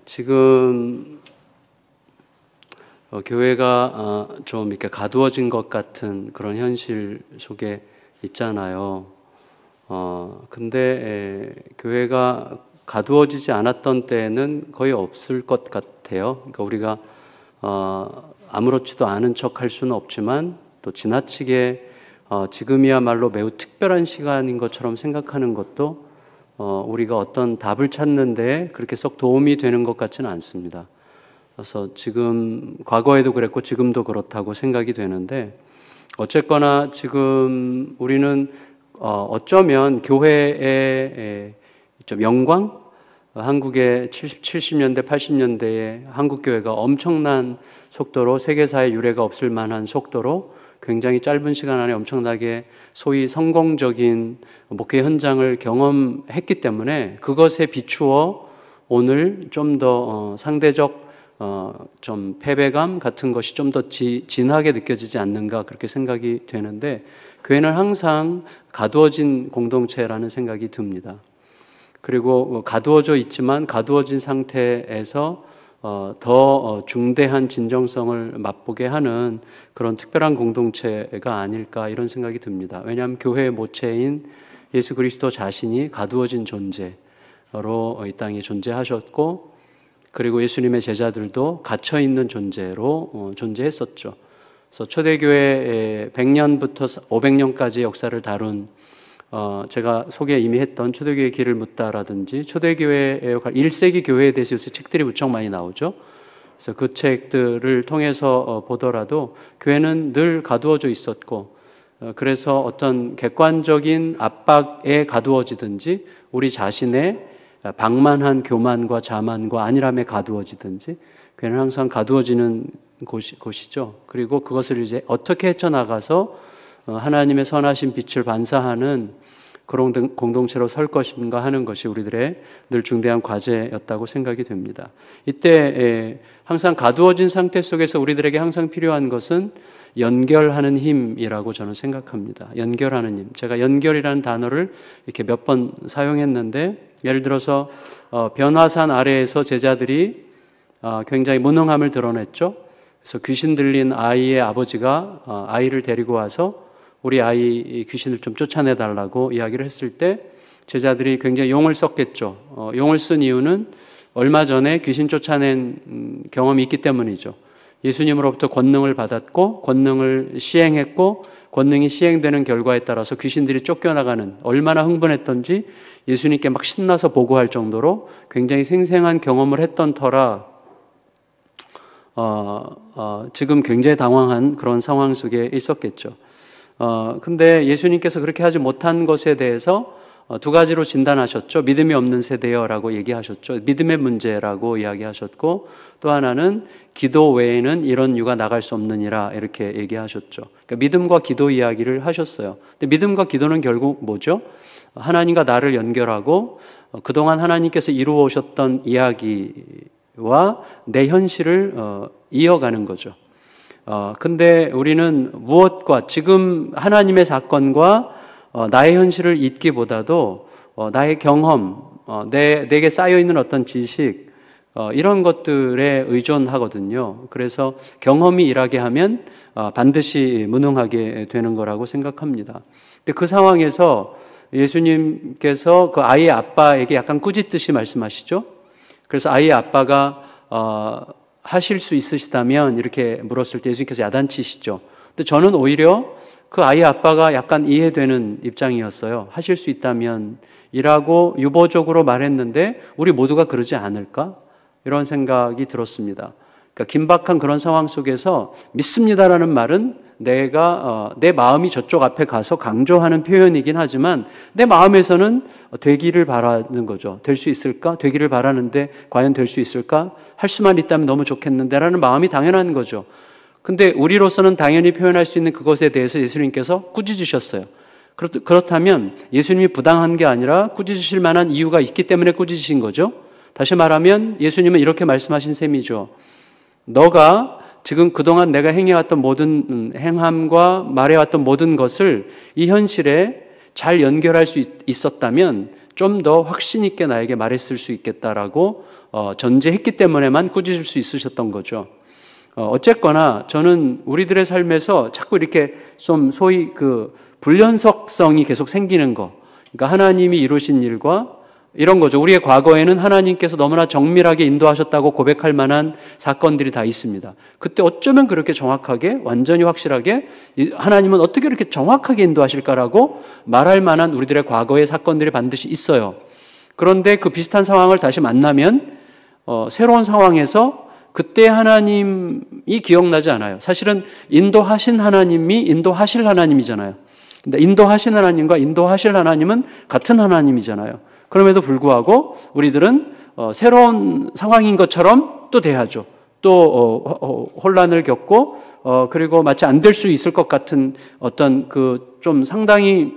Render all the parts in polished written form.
지금 교회가 좀 이렇게 가두어진 것 같은 그런 현실 속에 있잖아요. 근데 교회가 가두어지지 않았던 때는 거의 없을 것 같아요. 그러니까 우리가 아무렇지도 않은 척 할 수는 없지만 또 지나치게 지금이야말로 매우 특별한 시간인 것처럼 생각하는 것도 우리가 어떤 답을 찾는 데 그렇게 썩 도움이 되는 것 같지는 않습니다. 그래서 지금 과거에도 그랬고 지금도 그렇다고 생각이 되는데, 어쨌거나 지금 우리는 어쩌면 교회의 좀 영광, 한국의 70년대 80년대에 한국 교회가 엄청난 속도로 세계사에 유례가 없을 만한 속도로 굉장히 짧은 시간 안에 엄청나게 소위 성공적인 목회 현장을 경험했기 때문에 그것에 비추어 오늘 좀 더 상대적 좀 패배감 같은 것이 좀 더 진하게 느껴지지 않는가, 그렇게 생각이 되는데, 교회는 항상 가두어진 공동체라는 생각이 듭니다. 그리고 가두어져 있지만 가두어진 상태에서 더 중대한 진정성을 맛보게 하는 그런 특별한 공동체가 아닐까, 이런 생각이 듭니다. 왜냐하면 교회의 모체인 예수 그리스도 자신이 가두어진 존재로 이 땅에 존재하셨고, 그리고 예수님의 제자들도 갇혀있는 존재로 존재했었죠. 그래서 초대교회 100년부터 500년까지 역사를 다룬 제가 소개 이미 했던 초대교회의 길을 묻다라든지 초대교회의 역할, 1세기 교회에 대해서 요새 책들이 무척 많이 나오죠. 그래서 그 책들을 통해서 보더라도 교회는 늘 가두어져 있었고, 그래서 어떤 객관적인 압박에 가두어지든지 우리 자신의 방만한 교만과 자만과 안일함에 가두어지든지, 교회는 항상 가두어지는 곳이죠. 그리고 그것을 이제 어떻게 헤쳐나가서 하나님의 선하신 빛을 반사하는 그런 공동체로 설 것인가 하는 것이 우리들의 늘 중대한 과제였다고 생각이 됩니다. 이때 항상 가두어진 상태 속에서 우리들에게 항상 필요한 것은 연결하는 힘이라고 저는 생각합니다. 연결하는 힘. 제가 연결이라는 단어를 이렇게 몇 번 사용했는데, 예를 들어서 변화산 아래에서 제자들이 굉장히 무능함을 드러냈죠. 그래서 귀신 들린 아이의 아버지가 아이를 데리고 와서 우리 아이 귀신을 좀 쫓아내달라고 이야기를 했을 때 제자들이 굉장히 용을 썼겠죠. 용을 쓴 이유는 얼마 전에 귀신 쫓아낸 경험이 있기 때문이죠. 예수님으로부터 권능을 받았고 권능을 시행했고, 권능이 시행되는 결과에 따라서 귀신들이 쫓겨나가는, 얼마나 흥분했던지 예수님께 막 신나서 보고할 정도로 굉장히 생생한 경험을 했던 터라 지금 굉장히 당황한 그런 상황 속에 있었겠죠. 근데 예수님께서 그렇게 하지 못한 것에 대해서 두 가지로 진단하셨죠. 믿음이 없는 세대여라고 얘기하셨죠. 믿음의 문제라고 이야기하셨고, 또 하나는 기도 외에는 이런 유가 나갈 수 없느니라, 이렇게 얘기하셨죠. 그러니까 믿음과 기도 이야기를 하셨어요. 근데 믿음과 기도는 결국 뭐죠? 하나님과 나를 연결하고 그동안 하나님께서 이루어 오셨던 이야기와 내 현실을 이어가는 거죠. 근데 우리는 무엇과, 지금 하나님의 사건과 나의 현실을 잇기보다도 나의 경험, 내게 쌓여있는 어떤 지식, 이런 것들에 의존하거든요. 그래서 경험이 일하게 하면 반드시 무능하게 되는 거라고 생각합니다. 근데 그 상황에서 예수님께서 그 아이의 아빠에게 약간 꾸짖듯이 말씀하시죠. 그래서 아이의 아빠가 하실 수 있으시다면 이렇게 물었을 때 예수님께서 야단치시죠. 근데 저는 오히려 그 아이의 아빠가 약간 이해되는 입장이었어요. 하실 수 있다면 이라고 유보적으로 말했는데 우리 모두가 그러지 않을까? 이런 생각이 들었습니다. 그러니까 긴박한 그런 상황 속에서 믿습니다라는 말은 내가 내 마음이 저쪽 앞에 가서 강조하는 표현이긴 하지만 내 마음에서는 되기를 바라는 거죠. 될 수 있을까? 되기를 바라는데 과연 될 수 있을까? 할 수만 있다면 너무 좋겠는데 라는 마음이 당연한 거죠. 근데 우리로서는 당연히 표현할 수 있는 그것에 대해서 예수님께서 꾸짖으셨어요. 그렇다면 예수님이 부당한 게 아니라 꾸짖으실 만한 이유가 있기 때문에 꾸짖으신 거죠. 다시 말하면 예수님은 이렇게 말씀하신 셈이죠. 너가 지금 그동안 내가 행해왔던 모든 행함과 말해왔던 모든 것을 이 현실에 잘 연결할 수 있었다면 좀 더 확신 있게 나에게 말했을 수 있겠다라고 전제했기 때문에만 꾸짖을 수 있으셨던 거죠. 어쨌거나 저는 우리들의 삶에서 자꾸 이렇게 좀 소위 그 불연속성이 계속 생기는 거, 그러니까 하나님이 이루신 일과 이런 거죠. 우리의 과거에는 하나님께서 너무나 정밀하게 인도하셨다고 고백할 만한 사건들이 다 있습니다. 그때 어쩌면 그렇게 정확하게, 완전히 확실하게 하나님은 어떻게 이렇게 정확하게 인도하실까라고 말할 만한 우리들의 과거의 사건들이 반드시 있어요. 그런데 그 비슷한 상황을 다시 만나면 새로운 상황에서 그때 하나님이 기억나지 않아요. 사실은 인도하신 하나님이 인도하실 하나님이잖아요. 근데 인도하신 하나님과 인도하실 하나님은 같은 하나님이잖아요. 그럼에도 불구하고 우리들은 새로운 상황인 것처럼 또 대하죠. 또 혼란을 겪고 그리고 마치 안 될 수 있을 것 같은 어떤 그 좀 상당히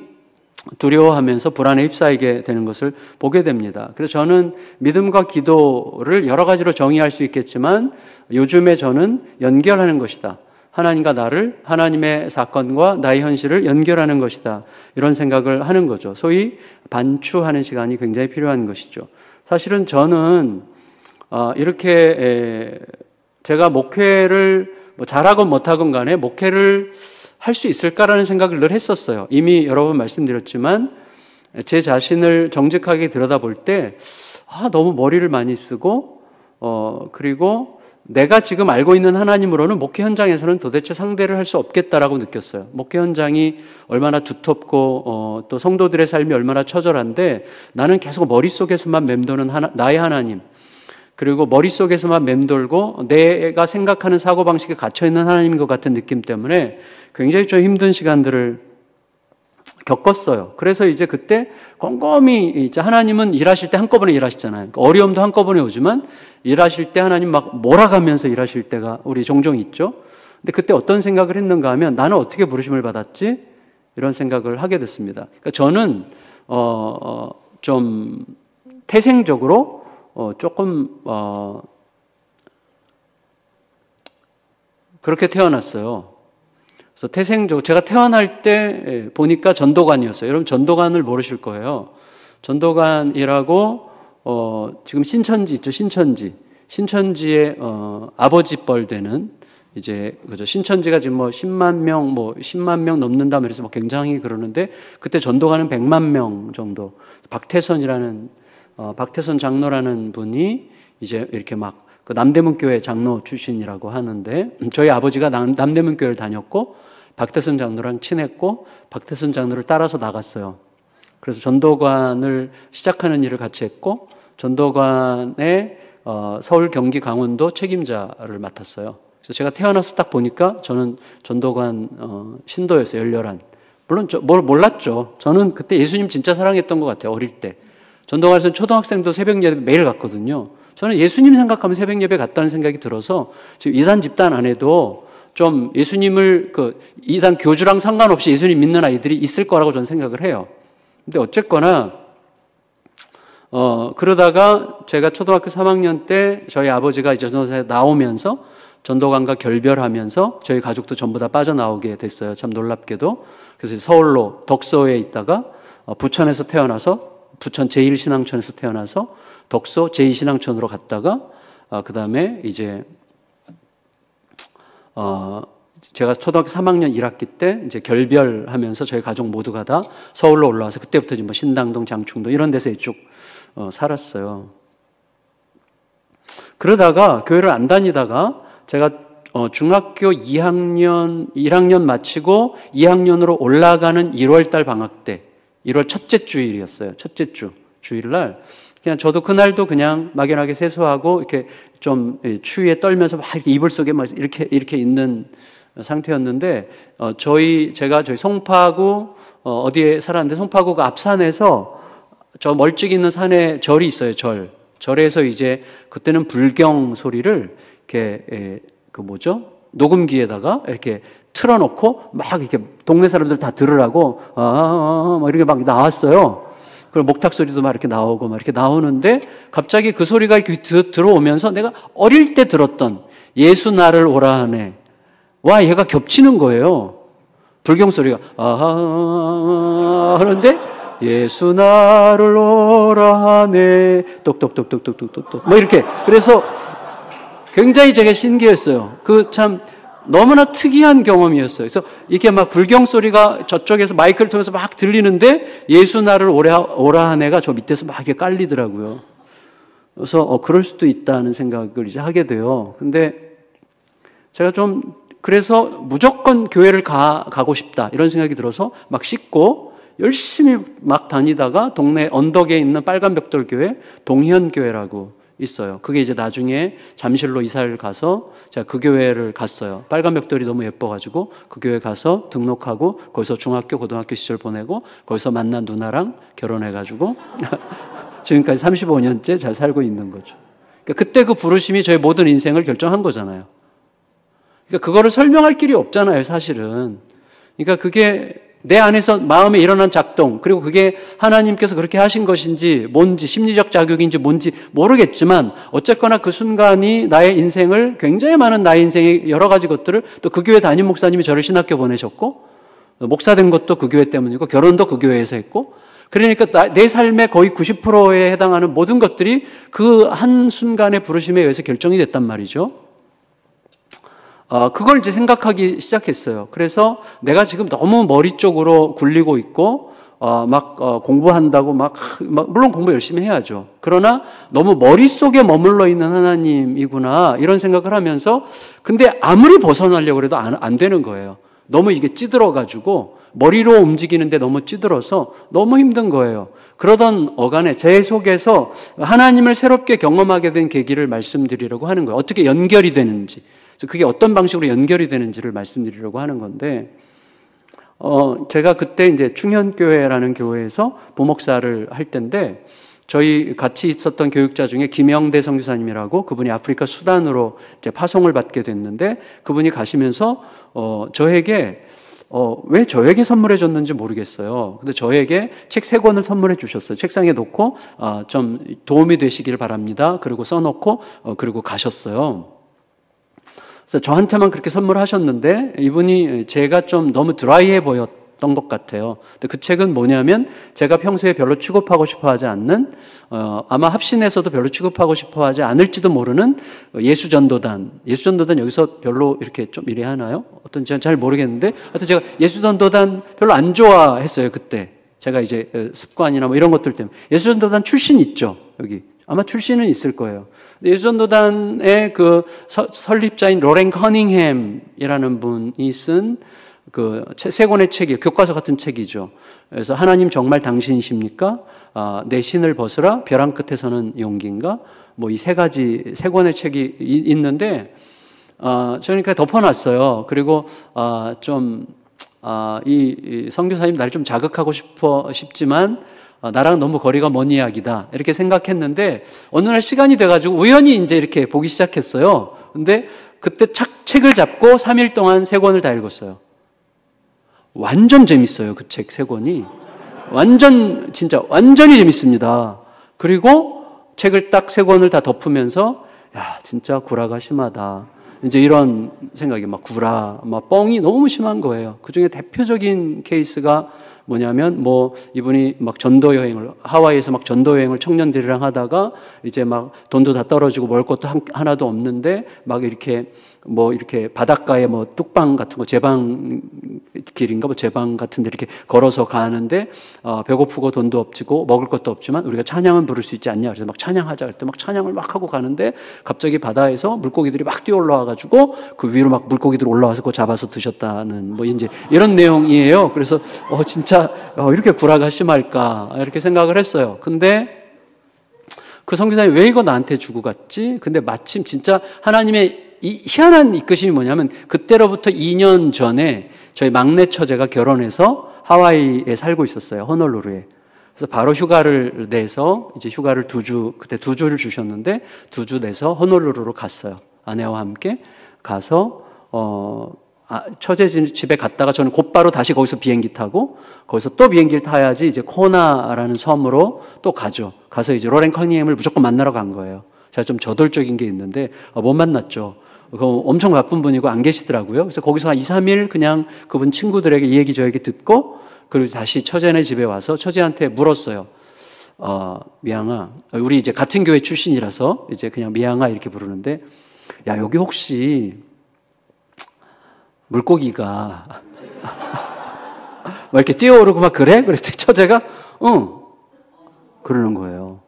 두려워하면서 불안에 휩싸이게 되는 것을 보게 됩니다. 그래서 저는 믿음과 기도를 여러 가지로 정의할 수 있겠지만 요즘에 저는 연결하는 것이다. 하나님과 나를, 하나님의 사건과 나의 현실을 연결하는 것이다. 이런 생각을 하는 거죠. 소위 반추하는 시간이 굉장히 필요한 것이죠. 사실은 저는 이렇게 제가 목회를 뭐 잘하건 못하건 간에 목회를 할 수 있을까라는 생각을 늘 했었어요. 이미 여러 번 말씀드렸지만 제 자신을 정직하게 들여다볼 때 너무 머리를 많이 쓰고 그리고 내가 지금 알고 있는 하나님으로는 목회 현장에서는 도대체 상대를 할 수 없겠다라고 느꼈어요. 목회 현장이 얼마나 두텁고 또 성도들의 삶이 얼마나 처절한데 나는 계속 머릿속에서만 맴도는 나의 하나님, 그리고 머릿속에서만 맴돌고 내가 생각하는 사고방식에 갇혀있는 하나님인 것 같은 느낌 때문에 굉장히 좀 힘든 시간들을 겪었어요. 그래서 이제 그때 꼼꼼히 이제 하나님은 일하실 때 한꺼번에 일하시잖아요. 어려움도 한꺼번에 오지만 일하실 때 하나님 막 몰아가면서 일하실 때가 우리 종종 있죠. 근데 그때 어떤 생각을 했는가 하면 나는 어떻게 부르심을 받았지? 이런 생각을 하게 됐습니다. 그러니까 저는 좀 태생적으로 조금 그렇게 태어났어요. 그래서 태생적으로 제가 태어날 때 보니까 전도관이었어요. 여러분 전도관을 모르실 거예요. 전도관이라고 지금 신천지 있죠. 신천지의 아버지 뻘 되는 이제 그죠. 신천지가 지금 뭐 10만 명 넘는다 그래서 뭐 굉장히 그러는데 그때 전도관은 100만 명 정도. 박태선 장로라는 분이 이제 이렇게 막 그 남대문 교회 장로 출신이라고 하는데 저희 아버지가 남대문 교회를 다녔고 박태선 장로랑 친했고 박태선 장로를 따라서 나갔어요. 그래서 전도관을 시작하는 일을 같이 했고 전도관의 서울, 경기, 강원도 책임자를 맡았어요. 그래서 제가 태어나서 딱 보니까 저는 전도관 신도였어요. 열렬한. 물론 뭘 몰랐죠. 저는 그때 예수님 진짜 사랑했던 것 같아요. 어릴 때. 전도관에서는 초등학생도 새벽 예배 매일 갔거든요. 저는 예수님 생각하면 새벽 예배 갔다는 생각이 들어서 지금 이단 집단 안에도 좀 예수님을 이단 교주랑 상관없이 예수님 믿는 아이들이 있을 거라고 저는 생각을 해요. 근데 어쨌거나 그러다가 제가 초등학교 3학년 때 저희 아버지가 이제 전도사에 나오면서 전도관과 결별하면서 저희 가족도 전부 다 빠져나오게 됐어요. 참 놀랍게도. 그래서 서울로 덕소에 있다가 부천에서 태어나서 부천 제1신앙촌에서 태어나서 덕소 제2신앙촌으로 갔다가 그 다음에 이제 제가 초등학교 3학년 1학기 때 이제 결별하면서 저희 가족 모두가 다 서울로 올라와서 그때부터 이제 뭐 신당동, 장충동 이런 데서 쭉 살았어요. 그러다가 교회를 안 다니다가 제가 중학교 1학년 마치고 2학년으로 올라가는 1월달 방학 때 1월 첫째 주일이었어요. 첫째 주일날 그냥 저도 그날도 그냥 막연하게 세수하고 이렇게 좀 추위에 떨면서 막 이렇게 이불 속에 막 이렇게 있는 상태였는데 제가 저희 송파구 어디에 살았는데 송파구가 앞산에서 저 멀찍이 있는 산에 절이 있어요. 절에서 이제 그때는 불경 소리를 이렇게 녹음기에다가 이렇게 틀어놓고 막 이렇게 동네 사람들 다 들으라고 막 이렇게 막 나왔어요. 그리고 목탁 소리도 막 이렇게 나오고 막 이렇게 나오는데 갑자기 그 소리가 이렇게 들어오면서 내가 어릴 때 들었던 예수 나를 오라 하네 와 얘가 겹치는 거예요. 불경 소리가 하는데 예수 나를 오라 하네 똑똑똑똑똑똑똑 뭐 이렇게. 그래서 굉장히 제가 신기했어요. 그 참 너무나 특이한 경험이었어요. 그래서 이렇게 막 불경 소리가 저쪽에서 마이크를 통해서 막 들리는데 예수 나를 오라 하네가 저 밑에서 막 이렇게 깔리더라고요. 그래서 그럴 수도 있다는 생각을 이제 하게 돼요. 근데 제가 좀 그래서 무조건 교회를 가고 싶다 이런 생각이 들어서 막 씻고 열심히 막 다니다가 동네 언덕에 있는 빨간 벽돌 교회 동현교회라고 있어요. 그게 이제 나중에 잠실로 이사를 가서 제가 그 교회를 갔어요. 빨간 벽돌이 너무 예뻐가지고 그 교회 가서 등록하고 거기서 중학교, 고등학교 시절 보내고 거기서 만난 누나랑 결혼해가지고 지금까지 35년째 잘 살고 있는 거죠. 그러니까 그때 그 부르심이 저의 모든 인생을 결정한 거잖아요. 그러니까 그거를 설명할 길이 없잖아요, 사실은. 그러니까 그게 내 안에서 마음에 일어난 작동, 그리고 그게 하나님께서 그렇게 하신 것인지 뭔지 심리적 자극인지 뭔지 모르겠지만 어쨌거나 그 순간이 나의 인생을 굉장히 많은 나의 인생의 여러 가지 것들을 또 그 교회 담임 목사님이 저를 신학교 보내셨고 목사 된 것도 그 교회 때문이고 결혼도 그 교회에서 했고 그러니까 내 삶의 거의 90%에 해당하는 모든 것들이 그 한순간의 부르심에 의해서 결정이 됐단 말이죠. 그걸 이제 생각하기 시작했어요. 그래서 내가 지금 너무 머리 쪽으로 굴리고 있고, 공부한다고 물론 공부 열심히 해야죠. 그러나 너무 머릿속에 머물러 있는 하나님이구나, 이런 생각을 하면서, 근데 아무리 벗어나려고 해도 안 되는 거예요. 너무 이게 찌들어가지고, 머리로 움직이는데 너무 찌들어서 너무 힘든 거예요. 그러던 어간에 제 속에서 하나님을 새롭게 경험하게 된 계기를 말씀드리려고 하는 거예요. 어떻게 연결이 되는지. 그게 어떤 방식으로 연결이 되는지를 말씀드리려고 하는 건데, 제가 그때 이제 충현교회라는 교회에서 부목사를 할 때인데, 저희 같이 있었던 교육자 중에 김영대 선교사님이라고 그분이 아프리카 수단으로 이제 파송을 받게 됐는데, 그분이 가시면서, 왜 저에게 선물해 줬는지 모르겠어요. 근데 저에게 책 3권을 선물해 주셨어요. 책상에 놓고, 좀 도움이 되시길 바랍니다. 그리고 써놓고, 그리고 가셨어요. 그래서 저한테만 그렇게 선물하셨는데 이분이 제가 좀 너무 드라이해 보였던 것 같아요. 근데 그 책은 뭐냐면 제가 평소에 별로 취급하고 싶어 하지 않는 아마 합신에서도 별로 취급하고 싶어 하지 않을지도 모르는 예수전도단 여기서 별로 이렇게 좀 이래 하나요? 어떤지 잘 모르겠는데 하여튼 제가 예수전도단 별로 안 좋아했어요. 그때 제가 이제 습관이나 뭐 이런 것들 때문에. 예수전도단 출신 있죠, 여기. 아마 출신은 있을 거예요. 예수전도단의 그 설립자인 로렌 커닝햄이라는 분이 쓴 그 3권의 책이 교과서 같은 책이죠. 그래서 하나님 정말 당신이십니까? 내 신을 벗으라, 벼랑 끝에서는 용기인가? 뭐 이 3권의 책이 있는데 저는 그러니까 덮어놨어요. 그리고 이 선교사님 날 좀 자극하고 싶지만 나랑 너무 거리가 먼 이야기다 이렇게 생각했는데 어느 날 시간이 돼가지고 우연히 이제 이렇게 보기 시작했어요. 근데 그때 책을 잡고 3일 동안 3권을 다 읽었어요. 완전 재밌어요. 그 책 3권이 진짜 완전히 재밌습니다. 그리고 책을 딱 3권을 다 덮으면서 야 진짜 구라가 심하다. 이제 이런 생각이 뻥이 너무 심한 거예요. 그 중에 대표적인 케이스가 뭐냐면 이분이 하와이에서 전도 여행을 청년들이랑 하다가 이제 돈도 다 떨어지고 먹을 것도 하나도 없는데 이렇게 바닷가에 뚝방 같은 거 제방길인가 제방 같은 데 이렇게 걸어서 가는데 배고프고 돈도 없지고 먹을 것도 없지만 우리가 찬양은 부를 수 있지 않냐 그래서 찬양하자 그랬더니 찬양을 하고 가는데 갑자기 바다에서 물고기들이 뛰어 올라와 가지고 그 위로 물고기들 올라와서 그거 잡아서 드셨다는 이제 이런 내용이에요. 그래서 진짜 이렇게 구라가 심할까 이렇게 생각을 했어요. 근데 그 선교사님이 왜 이거 나한테 주고 갔지? 근데 마침 진짜 하나님의 이 희한한 이끄심이 뭐냐면 그때로부터 2년 전에 저희 막내 처제가 결혼해서 하와이에 살고 있었어요. 호놀루루에. 그래서 바로 휴가를 내서 이제 휴가를 그때 2주를 주셨는데 2주 내서 호놀루루로 갔어요. 아내와 함께 가서 처제 집에 갔다가 저는 곧바로 다시 거기서 비행기 타고 거기서 또 비행기를 타야지 이제 코나라는 섬으로 또 가죠. 가서 이제 로렌 커닝햄을 무조건 만나러 간 거예요. 제가 좀 저돌적인 게 있는데 못 만났죠. 엄청 바쁜 분이고 안 계시더라고요. 그래서 거기서 한 2, 3일 그냥 그분 친구들에게 이 얘기 저 얘기 듣고 그리고 다시 처제네 집에 와서 처제한테 물었어요. 미양아, 우리 이제 같은 교회 출신이라서 이제 그냥 미양아 이렇게 부르는데, 야, 여기 혹시 물고기가 막 이렇게 뛰어오르고 막 그래? 그랬더니 처제가 응 그러는 거예요.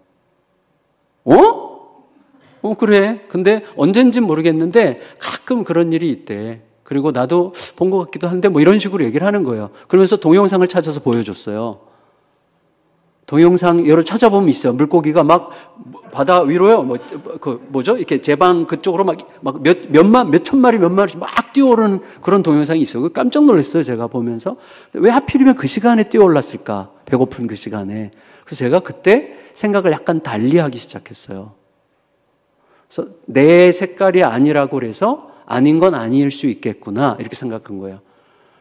그래. 근데 언젠진 모르겠는데 가끔 그런 일이 있대. 그리고 나도 본 것 같기도 한데 뭐 이런 식으로 얘기를 하는 거예요. 그러면서 동영상을 찾아서 보여줬어요. 동영상 여러 찾아보면 있어요. 물고기가 막 바다 위로요. 뭐죠? 이렇게 제 방 그쪽으로 막 몇천 마리 몇 마리 막 뛰어오르는 그런 동영상이 있어요. 깜짝 놀랐어요. 제가 보면서. 왜 하필이면 그 시간에 뛰어올랐을까? 배고픈 그 시간에. 그래서 제가 그때 생각을 약간 달리 하기 시작했어요. 그래서 내 색깔이 아니라고 그래서 아닌 건 아닐 수 있겠구나. 이렇게 생각한 거예요.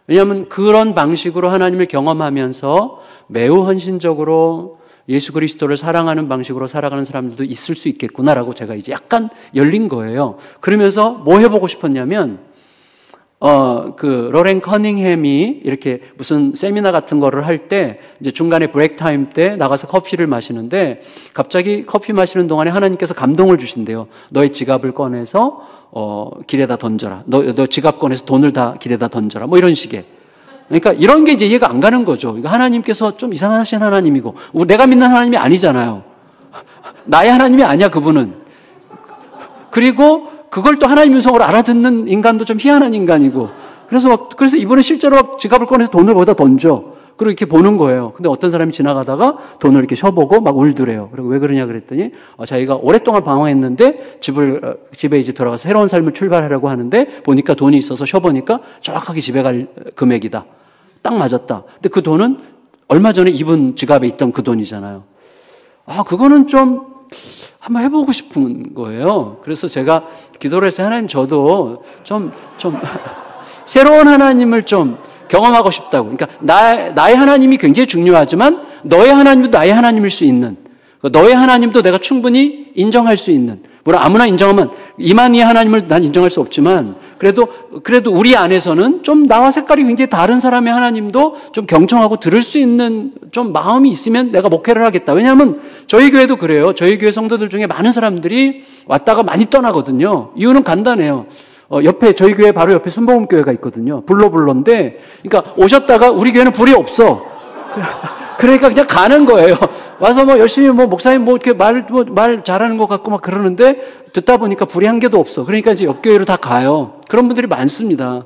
왜냐하면 그런 방식으로 하나님을 경험하면서 매우 헌신적으로 예수 그리스도를 사랑하는 방식으로 살아가는 사람들도 있을 수 있겠구나라고 제가 이제 약간 열린 거예요. 그러면서 뭐 해보고 싶었냐면, 로렌 커닝햄이 이렇게 무슨 세미나 같은 거를 할 때 이제 중간에 브레이크 타임 때 나가서 커피를 마시는데 갑자기 커피 마시는 동안에 하나님께서 감동을 주신대요. 너의 지갑을 꺼내서 길에다 던져라. 너 지갑 꺼내서 돈을 다 길에다 던져라. 뭐 이런 식의. 그러니까 이런 게 이제 이해가 안 가는 거죠. 그러니까 하나님께서 좀 이상하신 하나님이고, 내가 믿는 하나님이 아니잖아요. 나의 하나님이 아니야, 그분은. 그리고 그걸 또 하나님 음성으로 알아듣는 인간도 좀 희한한 인간이고, 그래서 이분은 실제로 지갑을 꺼내서 돈을 거기다 던져. 그리고 이렇게 보는 거예요. 근데 어떤 사람이 지나가다가 돈을 이렇게 쉬어보고 막 울더래요. 그리고 왜 그러냐 그랬더니, 자기가 오랫동안 방황했는데 집에 이제 들어가서 새로운 삶을 출발하려고 하는데 보니까 돈이 있어서 쉬어보니까 정확하게 집에 갈 금액이다. 딱 맞았다. 근데 그 돈은 얼마 전에 이분 지갑에 있던 그 돈이잖아요. 그거는 좀 한번 해보고 싶은 거예요. 그래서 제가 기도를 해서 하나님 저도 좀 새로운 하나님을 좀 경험하고 싶다고. 그러니까 나의 하나님이 굉장히 중요하지만 너의 하나님도 나의 하나님일 수 있는, 너의 하나님도 내가 충분히 인정할 수 있는, 물론 아무나 인정하면 이만희의 하나님을 난 인정할 수 없지만 그래도 우리 안에서는 좀 나와 색깔이 굉장히 다른 사람의 하나님도 좀 경청하고 들을 수 있는 좀 마음이 있으면 내가 목회를 하겠다. 왜냐하면 저희 교회도 그래요. 저희 교회 성도들 중에 많은 사람들이 왔다가 많이 떠나거든요. 이유는 간단해요. 저희 교회 바로 옆에 순복음교회가 있거든요. 불로인데, 그러니까 오셨다가 우리 교회는 불이 없어. 그러니까 그냥 가는 거예요. 와서 뭐 열심히 목사님 이렇게 말 잘하는 것 같고 막 그러는데 듣다 보니까 불이 한 개도 없어. 그러니까 이제 옆 교회로 다 가요. 그런 분들이 많습니다.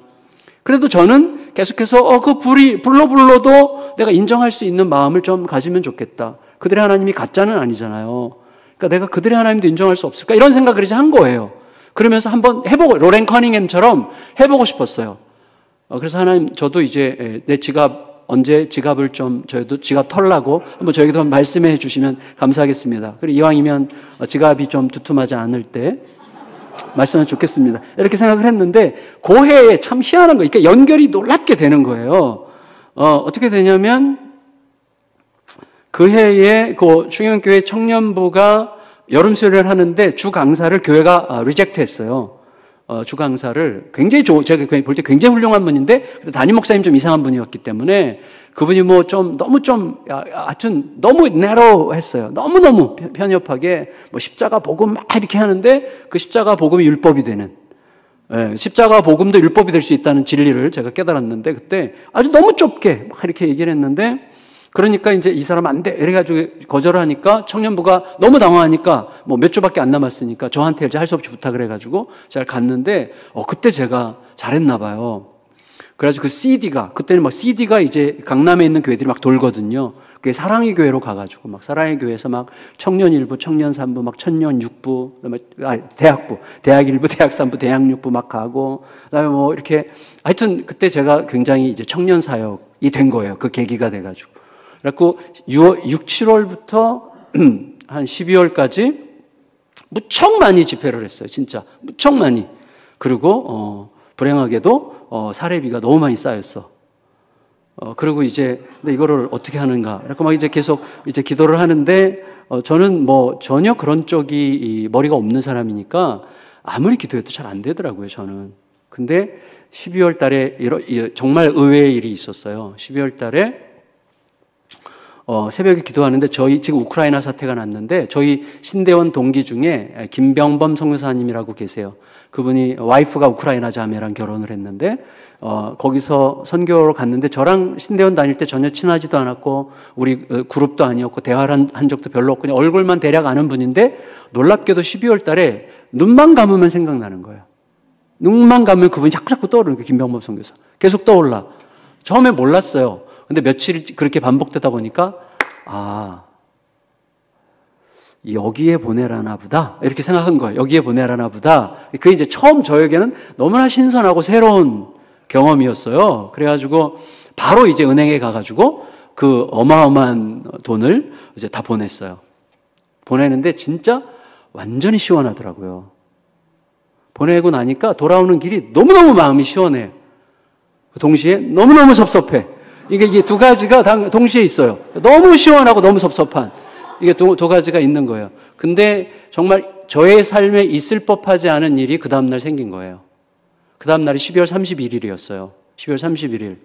그래도 저는 계속해서 그 불로도 내가 인정할 수 있는 마음을 좀 가지면 좋겠다. 그들의 하나님이 가짜는 아니잖아요. 그러니까 내가 그들의 하나님도 인정할 수 없을까? 이런 생각을 이제 한 거예요. 그러면서 한번 로렌 커닝햄처럼 해보고 싶었어요. 그래서 하나님, 저도 이제 내 지갑을 저희도 지갑 털라고 한번 저에게도 말씀해 주시면 감사하겠습니다. 그리고 이왕이면 지갑이 좀 두툼하지 않을 때 말씀하면 좋겠습니다. 이렇게 생각을 했는데, 그 해에 참 희한한 거, 그러니까 연결이 놀랍게 되는 거예요. 어떻게 되냐면, 그 해에 그 충영교회 청년부가 여름 수련을 하는데 주 강사를 교회가 리젝트 했어요. 주 강사를 굉장히 제가 볼 때 굉장히 훌륭한 분인데 담임 목사님 좀 이상한 분이었기 때문에 그분이 하여튼 너무 내로했어요. 너무너무 편협하게 십자가 복음 막 이렇게 하는데 그 십자가 복음이 율법이 되는, 십자가 복음도 율법이 될 수 있다는 진리를 제가 깨달았는데 그때 아주 너무 좁게 막 이렇게 얘기를 했는데, 그러니까 이제 이 사람 안 돼 이래가지고 거절을 하니까 청년부가 너무 당황하니까 몇 주밖에 안 남았으니까 저한테 이제 할 수 없이 부탁을 해가지고 제가 갔는데 그때 제가 잘했나 봐요. 그래가지고 그 CD가 그때는 CD가 이제 강남에 있는 교회들이 막 돌거든요. 그게 사랑의 교회로 가가지고 사랑의 교회에서 청년 1부, 청년 3부, 청년 6부, 대학부, 대학 1부, 대학 3부, 대학 6부 가고, 그다음에 이렇게 하여튼 그때 제가 굉장히 이제 청년 사역이 된 거예요. 그 계기가 돼가지고. 그래갖고 6, 7월부터 한 12월까지 무척 많이 집회를 했어요. 진짜 무척 많이. 그리고 불행하게도 사례비가 너무 많이 쌓였어. 그리고 이제 근데 이거를 어떻게 하는가? 그래서 이제 계속 이제 기도를 하는데 저는 전혀 그런 쪽이 머리가 없는 사람이니까 아무리 기도해도 잘 안 되더라고요. 저는. 근데 12월 달에 정말 의외의 일이 있었어요. 12월 달에 새벽에 기도하는데 저희 지금 우크라이나 사태가 났는데 저희 신대원 동기 중에 김병범 선교사님이라고 계세요. 그분이 와이프가 우크라이나 자매랑 결혼을 했는데 거기서 선교로 갔는데 저랑 신대원 다닐 때 전혀 친하지도 않았고 우리 그룹도 아니었고 대화를 한 적도 별로 없고 그냥 얼굴만 대략 아는 분인데 놀랍게도 12월 달에 눈만 감으면 생각나는 거예요. 눈만 감으면 그분이 자꾸자꾸 떠오르는 거예요. 김병범 선교사. 계속 떠올라. 처음에 몰랐어요. 근데 며칠 그렇게 반복되다 보니까 여기에 보내라나 보다 이렇게 생각한 거예요. 여기에 보내라나 보다. 그게 이제 처음 저에게는 너무나 신선하고 새로운 경험이었어요. 그래가지고 바로 이제 은행에 가가지고 그 어마어마한 돈을 이제 다 보냈어요. 보내는데 진짜 완전히 시원하더라고요. 보내고 나니까 돌아오는 길이 너무너무 마음이 시원해요. 동시에 너무너무 섭섭해. 이게 두 가지가 동시에 있어요. 너무 시원하고 너무 섭섭한 이게 두 가지가 있는 거예요. 근데 정말 저의 삶에 있을 법하지 않은 일이 그 다음날 생긴 거예요. 그 다음날이 12월 31일이었어요. 12월 31일.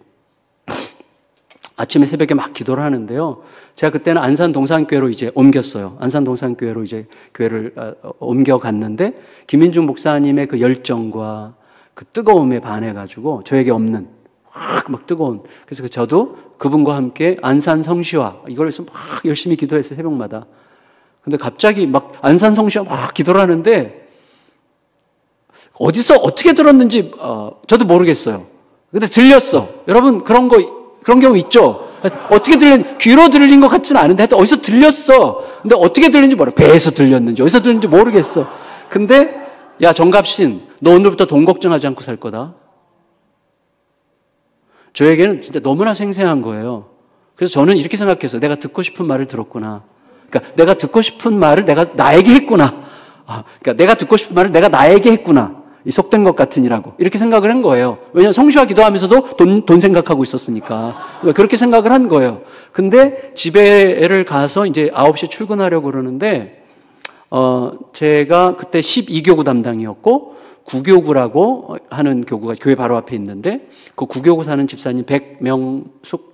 아침에 새벽에 막 기도를 하는데요. 제가 그때는 안산 동산교회로 이제 옮겼어요. 안산 동산교회로 이제 교회를 옮겨갔는데 김인중 목사님의 그 열정과 그 뜨거움에 반해가지고 저에게 없는 막 뜨거운. 그래서 저도 그분과 함께 안산 성시화 이걸 해서 막 열심히 기도했어요. 새벽마다. 근데 갑자기 막 안산 성시화 막 기도를 하는데 어디서 어떻게 들었는지 저도 모르겠어요. 근데 들렸어. 여러분 그런 경우 있죠? 어떻게 들렸는지, 귀로 들린 것 같지는 않은데 하여튼 어디서 들렸어. 근데 어떻게 들렸는지 모르겠어. 배에서 들렸는지, 어디서 들렸는지 모르겠어. 근데, 야, 정갑신, 너 오늘부터 돈 걱정하지 않고 살 거다. 저에게는 진짜 너무나 생생한 거예요. 그래서 저는 이렇게 생각했어요. 내가 듣고 싶은 말을 들었구나. 그러니까 내가 듣고 싶은 말을 내가 나에게 했구나. 그러니까 내가 듣고 싶은 말을 내가 나에게 했구나. 이 속된 것 같으니라고. 이렇게 생각을 한 거예요. 왜냐하면 성시화 기도하면서도 돈 생각하고 있었으니까. 그렇게 생각을 한 거예요. 근데 집에를 가서 이제 9시에 출근하려고 그러는데, 제가 그때 12교구 담당이었고, 9교구라고 하는 교구가 교회 바로 앞에 있는데, 그 9교구 사는 집사님, 백명숙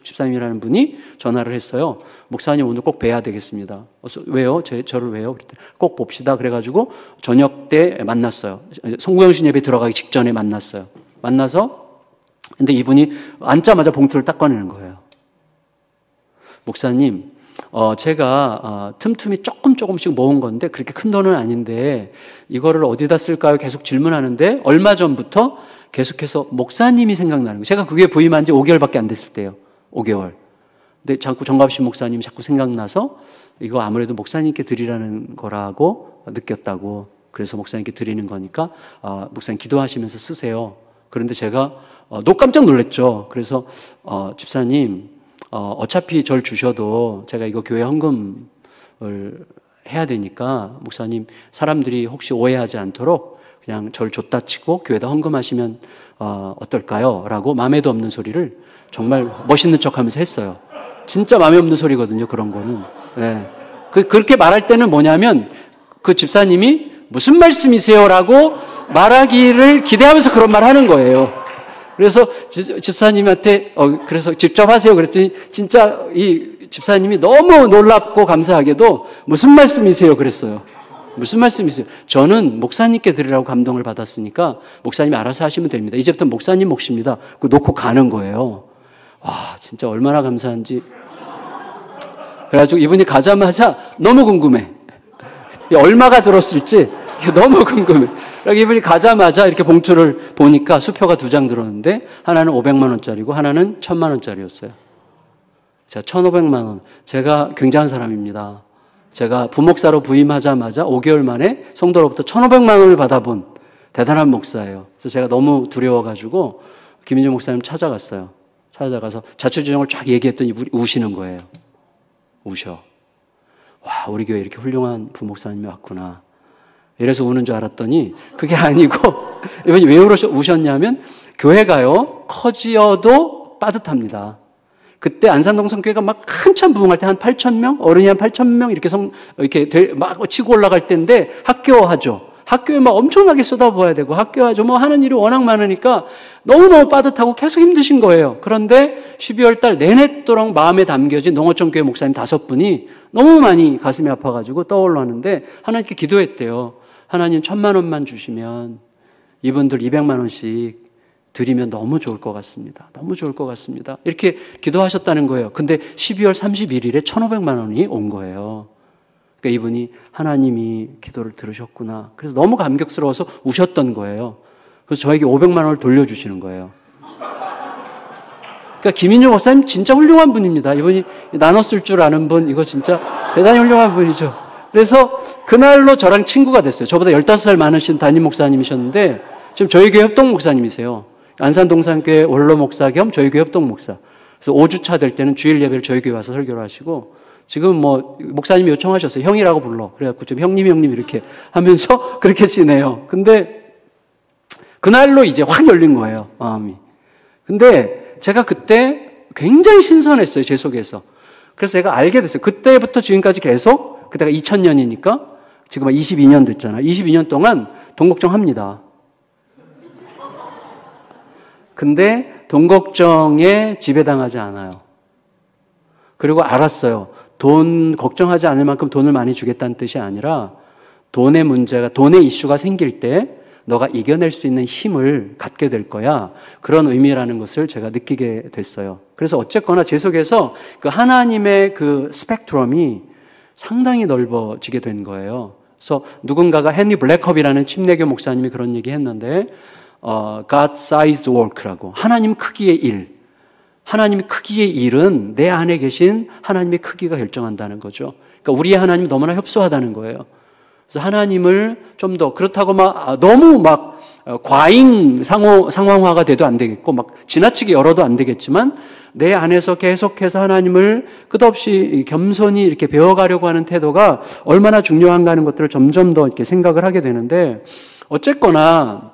집사님이라는 분이 전화를 했어요. 목사님 오늘 꼭 뵈야 되겠습니다. 왜요? 저를 왜요? 그랬더니 꼭 봅시다. 그래가지고 저녁 때 만났어요. 송구영신 예배 들어가기 직전에 만났어요. 만나서 근데 이분이 앉자마자 봉투를 딱 꺼내는 거예요. 목사님, 제가 틈틈이 조금씩 모은 건데 그렇게 큰 돈은 아닌데 이거를 어디다 쓸까요? 계속 질문하는데 얼마 전부터 계속해서 목사님이 생각나는 거예요. 제가 그게 부임한 지 5개월밖에 안 됐을 때예요. 5개월. 근데 자꾸 정갑신 목사님이 자꾸 생각나서 이거 아무래도 목사님께 드리라는 거라고 느꼈다고. 그래서 목사님께 드리는 거니까 목사님 기도하시면서 쓰세요. 그런데 제가 너무 깜짝 놀랐죠. 그래서 집사님 어차피 절 주셔도 제가 이거 교회 헌금을 해야 되니까 목사님 사람들이 혹시 오해하지 않도록 그냥 절 줬다 치고 교회에다 헌금하시면 어떨까요? 라고 마음에도 없는 소리를 정말 멋있는 척하면서 했어요. 진짜 마음에 없는 소리거든요. 그런 거는. 네. 그렇게 말할 때는 뭐냐면 그 집사님이 무슨 말씀이세요? 라고 말하기를 기대하면서 그런 말 하는 거예요. 그래서 집사님한테 그래서 직접 하세요. 그랬더니 진짜 이 집사님이 너무 놀랍고 감사하게도 무슨 말씀이세요? 그랬어요. 무슨 말씀이세요? 저는 목사님께 드리라고 감동을 받았으니까 목사님이 알아서 하시면 됩니다. 이제부터 목사님 몫입니다. 그거 놓고 가는 거예요. 와, 진짜 얼마나 감사한지. 그래가지고 이분이 가자마자 너무 궁금해. 얼마가 들었을지 너무 궁금해. 그래서 이분이 가자마자 이렇게 봉투를 보니까 수표가 2장 들었는데 하나는 500만 원짜리고 하나는 1000만 원짜리였어요. 제가 1500만 원. 제가 굉장한 사람입니다. 제가 부목사로 부임하자마자 5개월 만에 성도로부터 1500만 원을 받아본 대단한 목사예요. 그래서 제가 너무 두려워가지고 김인중 목사님 찾아갔어요. 찾아가서 자초지종을 쫙 얘기했더니 우시는 거예요. 우셔. 와, 우리 교회 이렇게 훌륭한 부목사님이 왔구나. 이래서 우는 줄 알았더니 그게 아니고 이분이 왜 우셨냐면 교회가요 커지어도 빠듯합니다. 그때 안산동성교회가 막 한참 부흥할 때 한 8,000명, 어른이 한 8,000명 이렇게 막 치고 올라갈 때인데 학교화죠. 학교에 막 엄청나게 쏟아부어야 되고 학교에 뭐 하는 일이 워낙 많으니까 너무너무 빠듯하고 계속 힘드신 거예요. 그런데 12월 달 내내도록 마음에 담겨진 농어촌교회 목사님 5분이 너무 많이 가슴이 아파가지고 떠올랐는데 하나님께 기도했대요. 하나님 1,000만 원만 주시면 이분들 200만 원씩 드리면 너무 좋을 것 같습니다. 너무 좋을 것 같습니다. 이렇게 기도하셨다는 거예요. 근데 12월 31일에 1,500만 원이 온 거예요. 그러니까 이분이 하나님이 기도를 들으셨구나. 그래서 너무 감격스러워서 우셨던 거예요. 그래서 저에게 500만 원을 돌려주시는 거예요. 그러니까 김인주 목사님 진짜 훌륭한 분입니다. 이분이 나눠 쓸 줄 아는 분, 이거 진짜 대단히 훌륭한 분이죠. 그래서 그날로 저랑 친구가 됐어요. 저보다 15살 많으신 담임 목사님이셨는데 지금 저희 교회 협동 목사님이세요. 안산동산교회 원로 목사 겸 저희 교회 협동 목사. 그래서 5주차 될 때는 주일 예배를 저희 교회 와서 설교를 하시고 지금 뭐 목사님이 요청하셨어요. 형이라고 불러. 그래갖고 좀 형님 이렇게 하면서 그렇게 지내요. 근데 그날로 이제 확 열린 거예요. 마음이. 근데 제가 그때 굉장히 신선했어요. 제 속에서. 그래서 제가 알게 됐어요. 그때부터 지금까지 계속 그때가 2000년이니까 지금 22년 됐잖아요. 22년 동안 돈 걱정합니다. 근데 돈 걱정에 지배당하지 않아요. 그리고 알았어요. 돈 걱정하지 않을 만큼 돈을 많이 주겠다는 뜻이 아니라 돈의 문제가, 돈의 이슈가 생길 때 너가 이겨낼 수 있는 힘을 갖게 될 거야. 그런 의미라는 것을 제가 느끼게 됐어요. 그래서 어쨌거나 제 속에서 그 하나님의 그 스펙트럼이 상당히 넓어지게 된 거예요. 그래서 누군가가 헨리 블랙컵이라는 침례교 목사님이 그런 얘기 했는데 God-sized work라고, 하나님 크기의 일. 하나님의 크기의 일은 내 안에 계신 하나님의 크기가 결정한다는 거죠. 그러니까 우리의 하나님이 너무나 협소하다는 거예요. 그래서 하나님을 좀 더, 그렇다고 너무 과잉 상황화가 돼도 안 되겠고 지나치게 열어도 안 되겠지만 내 안에서 계속해서 하나님을 끝없이 겸손히 이렇게 배워가려고 하는 태도가 얼마나 중요한가 하는 것들을 점점 더 이렇게 생각을 하게 되는데, 어쨌거나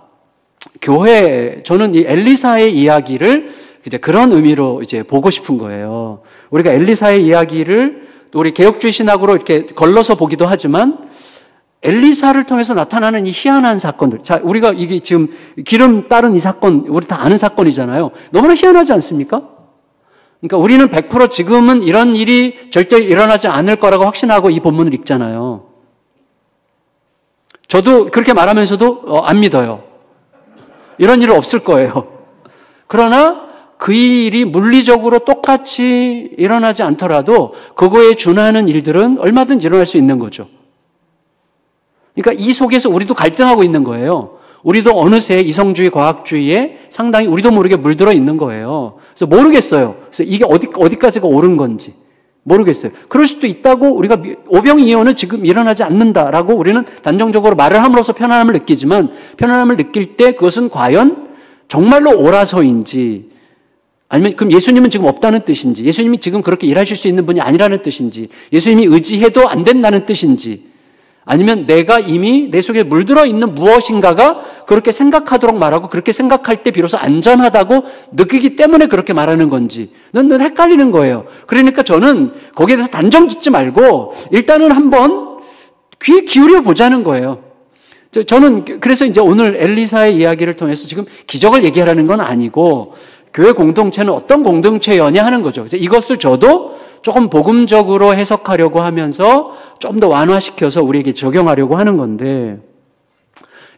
저는 이 엘리사의 이야기를 이제 그런 의미로 이제 보고 싶은 거예요. 우리가 엘리사의 이야기를 우리 개혁주의 신학으로 이렇게 걸러서 보기도 하지만 엘리사를 통해서 나타나는 이 희한한 사건들. 자, 우리가 이게 지금 기름 따른 이 사건, 우리 다 아는 사건이잖아요. 너무나 희한하지 않습니까? 그러니까 우리는 100% 지금은 이런 일이 절대 일어나지 않을 거라고 확신하고 이 본문을 읽잖아요. 저도 그렇게 말하면서도 안 믿어요. 이런 일은 없을 거예요. 그러나 그 일이 물리적으로 똑같이 일어나지 않더라도 그거에 준하는 일들은 얼마든지 일어날 수 있는 거죠. 그러니까 이 속에서 우리도 갈등하고 있는 거예요. 우리도 어느새 이성주의, 과학주의에 상당히 우리도 모르게 물들어 있는 거예요. 그래서 모르겠어요. 그래서 이게 어디까지가 옳은 건지 모르겠어요. 그럴 수도 있다고 우리가 오병이어는 지금 일어나지 않는다라고 우리는 단정적으로 말을 함으로써 편안함을 느끼지만, 편안함을 느낄 때 그것은 과연 정말로 옳아서인지, 아니면 그럼 예수님은 지금 없다는 뜻인지, 예수님이 지금 그렇게 일하실 수 있는 분이 아니라는 뜻인지, 예수님이 의지해도 안 된다는 뜻인지, 아니면 내가 이미 내 속에 물들어 있는 무엇인가가 그렇게 생각하도록 말하고 그렇게 생각할 때 비로소 안전하다고 느끼기 때문에 그렇게 말하는 건지 는 헷갈리는 거예요. 그러니까 저는 거기에 대해서 단정 짓지 말고 일단은 한번 귀에 기울여 보자는 거예요. 저는 그래서 이제 오늘 엘리사의 이야기를 통해서 지금 기적을 얘기하라는 건 아니고 교회 공동체는 어떤 공동체였냐 하는 거죠. 이것을 저도 조금 복음적으로 해석하려고 하면서 좀 더 완화시켜서 우리에게 적용하려고 하는 건데,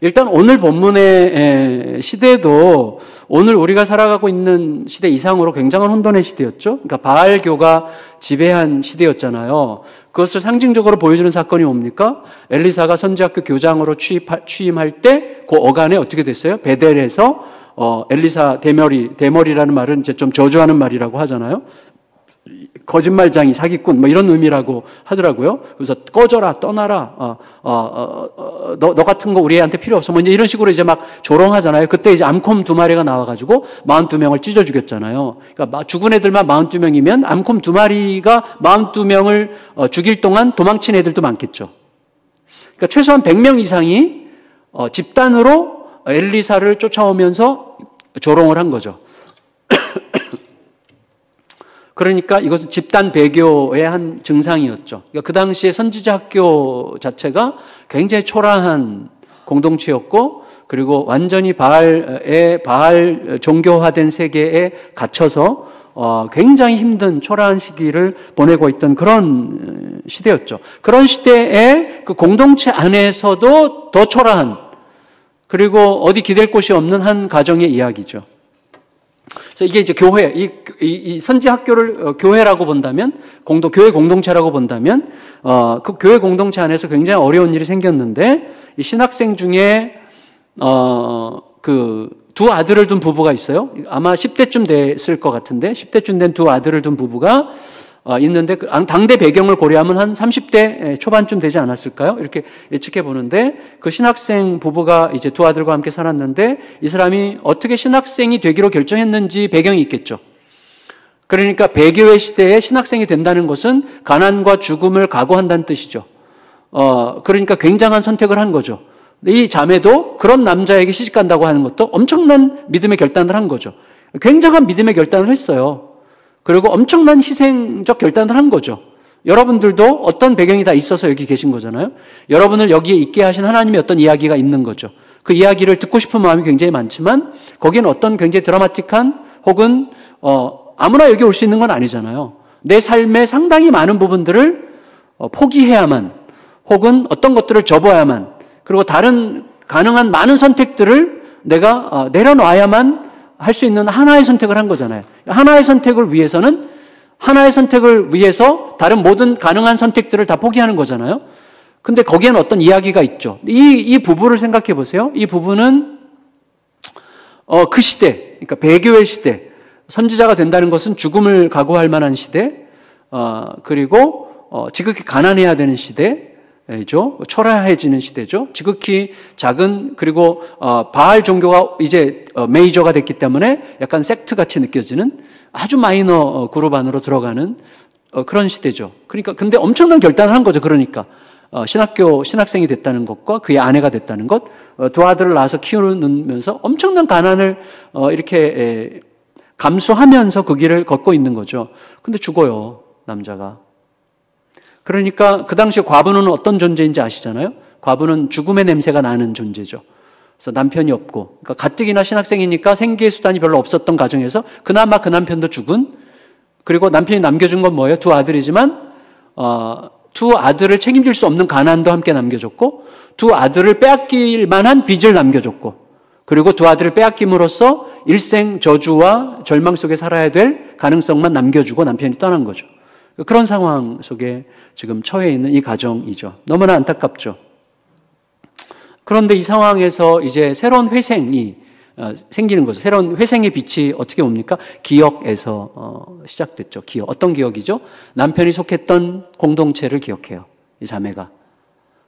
일단 오늘 본문의 시대도 오늘 우리가 살아가고 있는 시대 이상으로 굉장한 혼돈의 시대였죠. 그러니까 바알교가 지배한 시대였잖아요. 그것을 상징적으로 보여주는 사건이 뭡니까? 엘리사가 선지학교 교장으로 취임할 때 그 어간에 어떻게 됐어요? 베델에서 엘리사 대머리라는 말은 이제 좀 저주하는 말이라고 하잖아요. 거짓말장이, 사기꾼, 뭐 이런 의미라고 하더라고요. 그래서 꺼져라, 떠나라, 너 같은 거 우리 애한테 필요 없어. 뭐 이제 이런 식으로 이제 막 조롱하잖아요. 그때 이제 암콤 2마리가 나와가지고 42명을 찢어 죽였잖아요. 그러니까 죽은 애들만 42명이면 암콤 2마리가 42명을 죽일 동안 도망친 애들도 많겠죠. 그러니까 최소한 100명 이상이 집단으로 엘리사를 쫓아오면서 조롱을 한 거죠. 그러니까 이것은 집단 배교의 한 증상이었죠. 그러니까 그 당시에 선지자 학교 자체가 굉장히 초라한 공동체였고, 그리고 완전히 바알 종교화된 세계에 갇혀서 굉장히 힘든 초라한 시기를 보내고 있던 그런 시대였죠. 그런 시대에 그 공동체 안에서도 더 초라한, 그리고 어디 기댈 곳이 없는 한 가정의 이야기죠. 그래서 이게 이제 교회, 이 선지 학교를 교회라고 본다면, 교회 공동체라고 본다면, 그 교회 공동체 안에서 굉장히 어려운 일이 생겼는데, 이 신학생 중에, 두 아들을 둔 부부가 있어요. 아마 10대쯤 됐을 것 같은데, 10대쯤 된 두 아들을 둔 부부가 있는데, 당대 배경을 고려하면 한 30대 초반쯤 되지 않았을까요? 이렇게 예측해 보는데, 그 신학생 부부가 이제 두 아들과 함께 살았는데, 이 사람이 어떻게 신학생이 되기로 결정했는지 배경이 있겠죠. 그러니까 배교의 시대에 신학생이 된다는 것은 가난과 죽음을 각오한다는 뜻이죠. 그러니까 굉장한 선택을 한 거죠. 이 자매도 그런 남자에게 시집간다고 하는 것도 엄청난 믿음의 결단을 한 거죠. 굉장한 믿음의 결단을 했어요. 그리고 엄청난 희생적 결단을 한 거죠. 여러분들도 어떤 배경이 다 있어서 여기 계신 거잖아요. 여러분을 여기에 있게 하신 하나님의 어떤 이야기가 있는 거죠. 그 이야기를 듣고 싶은 마음이 굉장히 많지만 거기는 어떤 굉장히 드라마틱한 혹은 아무나 여기 올 수 있는 건 아니잖아요. 내 삶의 상당히 많은 부분들을 포기해야만, 혹은 어떤 것들을 접어야만, 그리고 다른 가능한 많은 선택들을 내가 내려놔야만 할 수 있는 하나의 선택을 한 거잖아요. 하나의 선택을 위해서는 하나의 선택을 위해서 다른 모든 가능한 선택들을 다 포기하는 거잖아요. 근데 거기에는 어떤 이야기가 있죠. 이 부부를 생각해 보세요. 이 부부는 그 시대, 그러니까 배교의 시대, 선지자가 된다는 것은 죽음을 각오할 만한 시대, 그리고 지극히 가난해야 되는 시대죠. 초라해지는 시대죠. 지극히 작은, 그리고 바알 종교가 이제 메이저가 됐기 때문에 약간 섹트같이 느껴지는 아주 마이너 그룹 안으로 들어가는 그런 시대죠. 그러니까 근데 엄청난 결단을 한 거죠. 그러니까 신학생이 됐다는 것과 그의 아내가 됐다는 것, 두 아들을 낳아서 키우면서 엄청난 가난을 이렇게 감수하면서 그 길을 걷고 있는 거죠. 근데 죽어요, 남자가. 그러니까 그 당시에 과부는 어떤 존재인지 아시잖아요? 과부는 죽음의 냄새가 나는 존재죠. 그래서 남편이 없고, 그러니까 가뜩이나 신학생이니까 생계의 수단이 별로 없었던 가정에서 그나마 그 남편도 죽은, 그리고 남편이 남겨준 건 뭐예요? 두 아들이지만 두 아들을 책임질 수 없는 가난도 함께 남겨줬고, 두 아들을 빼앗길 만한 빚을 남겨줬고, 그리고 두 아들을 빼앗김으로써 일생 저주와 절망 속에 살아야 될 가능성만 남겨주고 남편이 떠난 거죠. 그런 상황 속에 지금 처해 있는 이 가정이죠. 너무나 안타깝죠. 그런데 이 상황에서 이제 새로운 회생이 생기는 거죠. 새로운 회생의 빛이 어떻게 옵니까? 기억에서 시작됐죠. 기억. 어떤 기억이죠? 남편이 속했던 공동체를 기억해요. 이 자매가.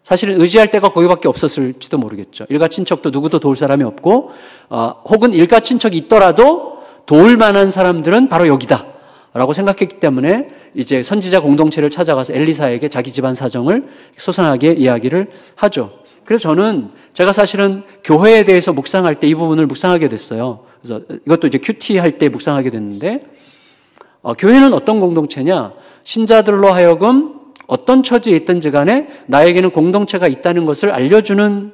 사실은 의지할 데가 거기밖에 없었을지도 모르겠죠. 일가 친척도 누구도 도울 사람이 없고, 혹은 일가 친척이 있더라도 도울 만한 사람들은 바로 여기다 라고 생각했기 때문에 이제 선지자 공동체를 찾아가서 엘리사에게 자기 집안 사정을 소상하게 이야기를 하죠. 그래서 제가 사실은 교회에 대해서 묵상할 때 이 부분을 묵상하게 됐어요. 그래서 이것도 이제 큐티 할 때 묵상하게 됐는데, 교회는 어떤 공동체냐? 신자들로 하여금 어떤 처지에 있든지 간에 나에게는 공동체가 있다는 것을 알려주는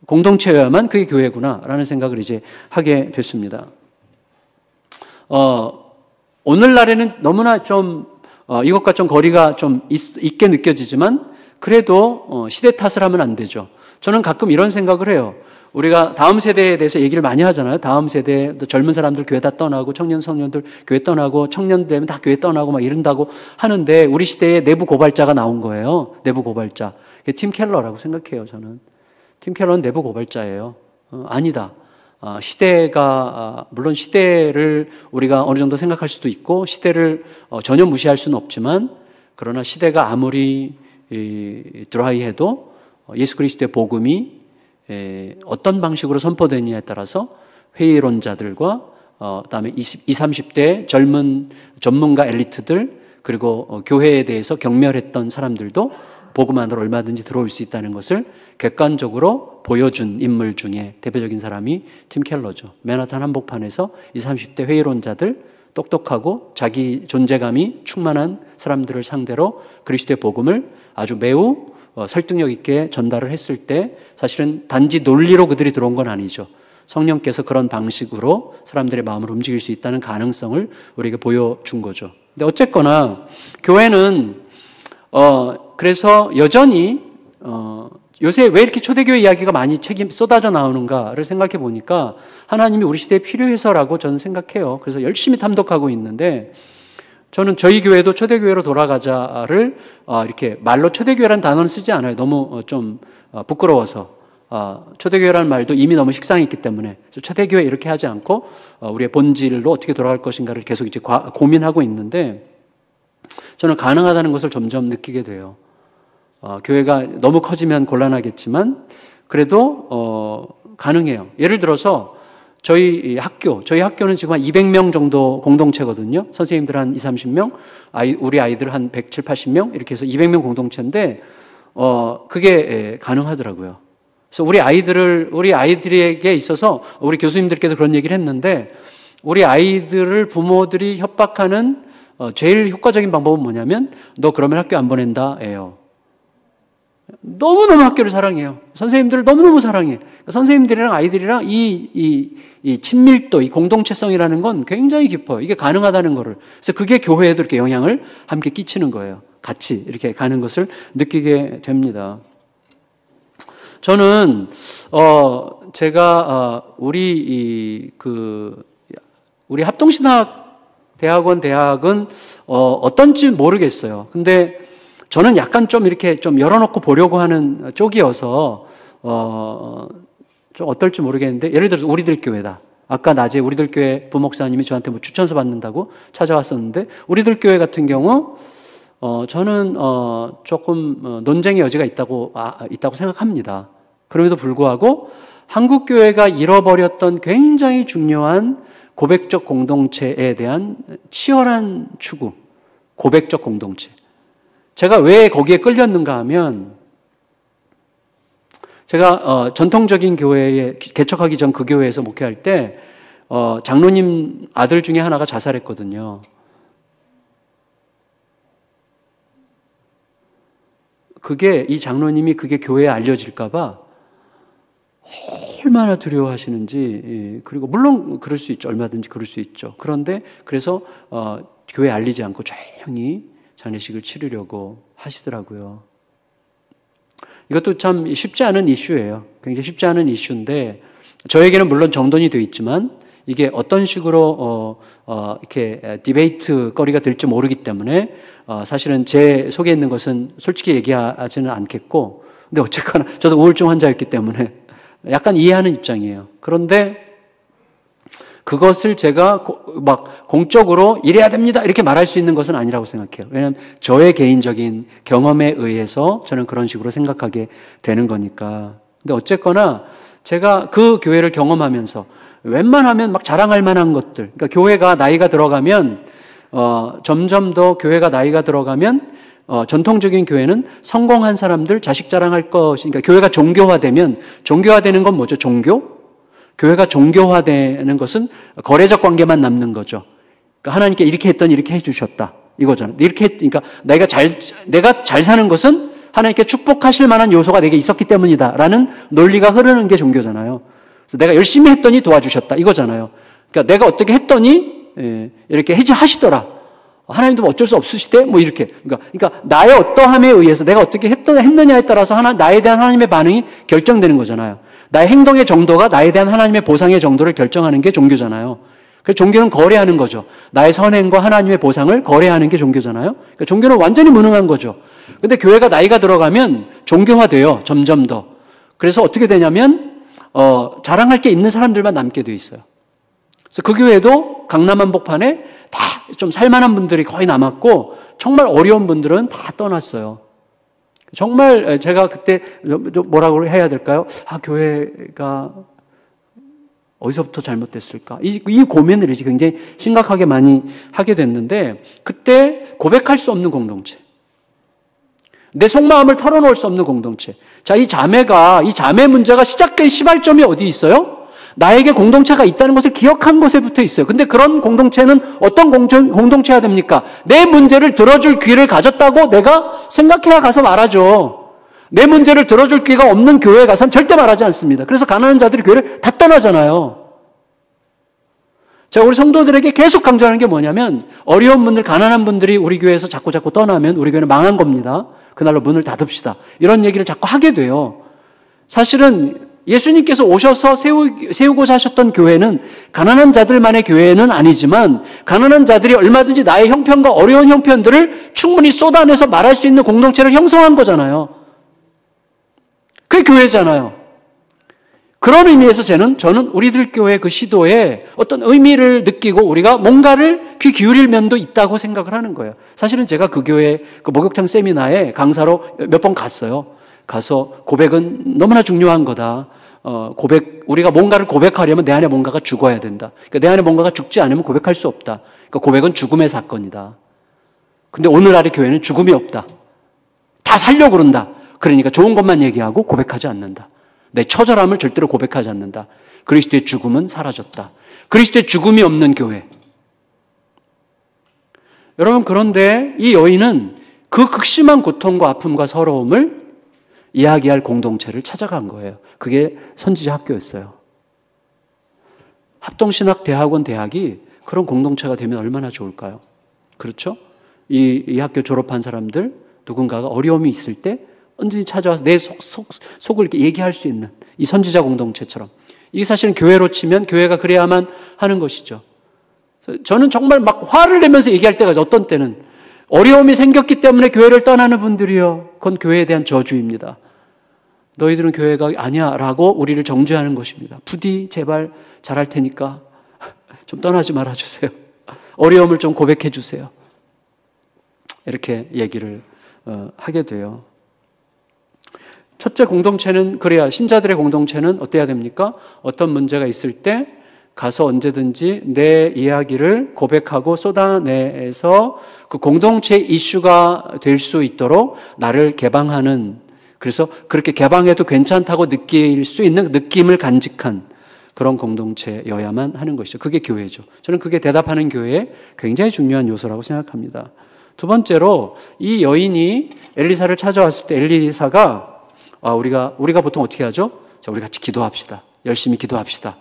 공동체여야만 그게 교회구나라는 생각을 이제 하게 됐습니다. 오늘날에는 너무나 좀 이것과 좀 거리가 좀 있게 느껴지지만 그래도 시대 탓을 하면 안 되죠. 저는 가끔 이런 생각을 해요. 우리가 다음 세대에 대해서 얘기를 많이 하잖아요. 다음 세대, 젊은 사람들 교회 다 떠나고, 청년, 청년들 교회 떠나고, 청년 되면 다 교회 떠나고 막 이런다고 하는데, 우리 시대에 내부 고발자가 나온 거예요. 내부 고발자. 팀 켈러라고 생각해요, 저는. 팀 켈러는 내부 고발자예요. 아니다. 시대가, 물론 시대를 우리가 어느 정도 생각할 수도 있고, 시대를 전혀 무시할 수는 없지만, 그러나 시대가 아무리 드라이해도 예수 그리스도의 복음이 어떤 방식으로 선포되느냐에 따라서 회의론자들과 그다음에 20, 30대 젊은 전문가 엘리트들, 그리고 교회에 대해서 경멸했던 사람들도 복음 안으로 얼마든지 들어올 수 있다는 것을 객관적으로 보여준 인물 중에 대표적인 사람이 팀 켈러죠. 맨하탄 한복판에서 20, 30대 회의론자들, 똑똑하고 자기 존재감이 충만한 사람들을 상대로 그리스도의 복음을 아주 매우 설득력 있게 전달을 했을 때 사실은 단지 논리로 그들이 들어온 건 아니죠. 성령께서 그런 방식으로 사람들의 마음을 움직일 수 있다는 가능성을 우리에게 보여준 거죠. 근데 어쨌거나 교회는 그래서 여전히 요새 왜 이렇게 초대교회 이야기가 많이 쏟아져 나오는가를 생각해 보니까 하나님이 우리 시대에 필요해서라고 저는 생각해요. 그래서 열심히 탐독하고 있는데 저는 저희 교회도 초대교회로 돌아가자를 이렇게 말로 초대교회라는 단어는 쓰지 않아요. 너무 좀 부끄러워서. 초대교회라는 말도 이미 너무 식상했기 때문에 초대교회 이렇게 하지 않고 우리의 본질로 어떻게 돌아갈 것인가를 계속 이제 고민하고 있는데 저는 가능하다는 것을 점점 느끼게 돼요. 교회가 너무 커지면 곤란하겠지만 그래도 가능해요. 예를 들어서 저희 학교는 지금 한 200명 정도 공동체거든요. 선생님들 한 20, 30명, 우리 아이들 한 170, 80명 이렇게 해서 200명 공동체인데 그게 가능하더라고요. 그래서 우리 아이들에게 있어서 우리 교수님들께서 그런 얘기를 했는데 우리 아이들을 부모들이 협박하는 제일 효과적인 방법은 뭐냐면 너 그러면 학교 안 보낸다예요. 너무너무 학교를 사랑해요. 선생님들을 너무너무 사랑해. 선생님들이랑 아이들이랑 이 친밀도, 이 공동체성이라는 건 굉장히 깊어요. 이게 가능하다는 거를. 그래서 그게 교회에도 이렇게 영향을 함께 끼치는 거예요. 같이 이렇게 가는 것을 느끼게 됩니다. 저는 제가 우리 합동신학 대학은 어떤지 모르겠어요. 근데 저는 약간 좀 이렇게 좀 열어놓고 보려고 하는 쪽이어서 좀 어떨지 모르겠는데 예를 들어서 우리들 교회다. 아까 낮에 우리들 교회 부목사님이 저한테 뭐 추천서 받는다고 찾아왔었는데 우리들 교회 같은 경우 저는 조금 논쟁의 여지가 있다고 생각합니다. 그럼에도 불구하고 한국 교회가 잃어버렸던 굉장히 중요한 고백적 공동체에 대한 치열한 추구, 고백적 공동체. 제가 왜 거기에 끌렸는가 하면 제가 전통적인 교회에 개척하기 전 그 교회에서 목회할 때 장로님 아들 중에 하나가 자살했거든요. 이 장로님이 그게 교회에 알려질까 봐 얼마나 두려워하시는지. 그리고 물론 그럴 수 있죠. 얼마든지 그럴 수 있죠. 그런데 그래서 교회에 알리지 않고 조용히 장례식을 치르려고 하시더라고요. 이것도 참 쉽지 않은 이슈예요. 굉장히 쉽지 않은 이슈인데 저에게는 물론 정돈이 되어 있지만 이게 어떤 식으로 이렇게 디베이트 거리가 될지 모르기 때문에 사실은 제 속에 있는 것은 솔직히 얘기하지는 않겠고 근데 어쨌거나 저도 우울증 환자였기 때문에 약간 이해하는 입장이에요. 그런데 그것을 제가 막 공적으로 이래야 됩니다 이렇게 말할 수 있는 것은 아니라고 생각해요. 왜냐하면 저의 개인적인 경험에 의해서 저는 그런 식으로 생각하게 되는 거니까. 근데 어쨌거나 제가 그 교회를 경험하면서 웬만하면 막 자랑할 만한 것들, 그러니까 교회가 나이가 들어가면 점점 더 교회가 나이가 들어가면 전통적인 교회는 성공한 사람들 자식 자랑할 것이니까 교회가 종교화되는 건 뭐죠? 종교? 교회가 종교화되는 것은 거래적 관계만 남는 거죠. 그러니까 하나님께 이렇게 했더니 이렇게 해주셨다. 이거잖아요. 그러니까 내가 잘 사는 것은 하나님께 축복하실 만한 요소가 내게 있었기 때문이다라는 논리가 흐르는 게 종교잖아요. 그래서 내가 열심히 했더니 도와주셨다. 이거잖아요. 그러니까 내가 어떻게 했더니 이렇게 하시더라. 하나님도 어쩔 수 없으시대? 뭐 이렇게. 그러니까 나의 어떠함에 의해서 내가 어떻게 했느냐에 따라서 나에 대한 하나님의 반응이 결정되는 거잖아요. 나의 행동의 정도가 나에 대한 하나님의 보상의 정도를 결정하는 게 종교잖아요. 그래서 종교는 거래하는 거죠. 나의 선행과 하나님의 보상을 거래하는 게 종교잖아요. 그러니까 종교는 완전히 무능한 거죠. 근데 교회가 나이가 들어가면 종교화돼요. 점점 더. 그래서 어떻게 되냐면 자랑할 게 있는 사람들만 남게 돼 있어요. 그래서 그 교회도 강남 한복판에 다 좀 살만한 분들이 거의 남았고 정말 어려운 분들은 다 떠났어요. 정말 제가 그때 뭐라고 해야 될까요? 교회가 어디서부터 잘못됐을까? 이 고민을 이제 굉장히 심각하게 많이 하게 됐는데 그때 고백할 수 없는 공동체. 내 속마음을 털어놓을 수 없는 공동체. 자, 이 자매 문제가 시작된 시발점이 어디 있어요? 나에게 공동체가 있다는 것을 기억한 곳에 붙어 있어요. 근데 그런 공동체는 어떤 공동체가 됩니까? 내 문제를 들어줄 귀를 가졌다고 내가 생각해야 가서 말하죠. 내 문제를 들어줄 기가 없는 교회에 가서는 절대 말하지 않습니다. 그래서 가난한 자들이 교회를 다 떠나잖아요. 제가 우리 성도들에게 계속 강조하는 게 뭐냐면 어려운 분들, 가난한 분들이 우리 교회에서 자꾸 떠나면 우리 교회는 망한 겁니다. 그날로 문을 닫읍시다. 이런 얘기를 자꾸 하게 돼요. 사실은 예수님께서 오셔서 세우고자 하셨던 교회는 가난한 자들만의 교회는 아니지만 가난한 자들이 얼마든지 나의 형편과 어려운 형편들을 충분히 쏟아내서 말할 수 있는 공동체를 형성한 거잖아요. 그게 교회잖아요. 그런 의미에서 저는 우리들 교회 그 시도에 어떤 의미를 느끼고 우리가 뭔가를 귀 기울일 면도 있다고 생각을 하는 거예요. 사실은 제가 그 교회 그 목욕탕 세미나에 강사로 몇 번 갔어요. 가서 고백은 너무나 중요한 거다. 우리가 뭔가를 고백하려면 내 안에 뭔가가 죽어야 된다. 그러니까 내 안에 뭔가가 죽지 않으면 고백할 수 없다. 그러니까 고백은 죽음의 사건이다. 근데 오늘날의 교회는 죽음이 없다. 다 살려고 그런다. 그러니까 좋은 것만 얘기하고 고백하지 않는다. 내 처절함을 절대로 고백하지 않는다. 그리스도의 죽음은 사라졌다. 그리스도의 죽음이 없는 교회. 여러분, 그런데 이 여인은 그 극심한 고통과 아픔과 서러움을 이야기할 공동체를 찾아간 거예요. 그게 선지자 학교였어요. 합동신학대학원 대학이 그런 공동체가 되면 얼마나 좋을까요? 그렇죠? 이 학교 졸업한 사람들 누군가가 어려움이 있을 때 언제든지 찾아와서 내 속을 이렇게 얘기할 수 있는 이 선지자 공동체처럼. 이게 사실은 교회로 치면 교회가 그래야만 하는 것이죠. 저는 정말 막 화를 내면서 얘기할 때가 어떤 때는 어려움이 생겼기 때문에 교회를 떠나는 분들이요. 그건 교회에 대한 저주입니다. 너희들은 교회가 아니야 라고 우리를 정죄하는 것입니다. 부디 제발 잘할 테니까 좀 떠나지 말아주세요. 어려움을 좀 고백해 주세요. 이렇게 얘기를 하게 돼요. 첫째 공동체는 그래야 신자들의 공동체는 어때야 됩니까? 어떤 문제가 있을 때 가서 언제든지 내 이야기를 고백하고 쏟아내서 그 공동체의 이슈가 될 수 있도록 나를 개방하는, 그래서 그렇게 개방해도 괜찮다고 느낄 수 있는 느낌을 간직한 그런 공동체여야만 하는 것이죠. 그게 교회죠. 저는 그게 대답하는 교회의 굉장히 중요한 요소라고 생각합니다. 두 번째로 이 여인이 엘리사를 찾아왔을 때 엘리사가 우리가 보통 어떻게 하죠? 자, 우리 같이 기도합시다. 열심히 기도합시다.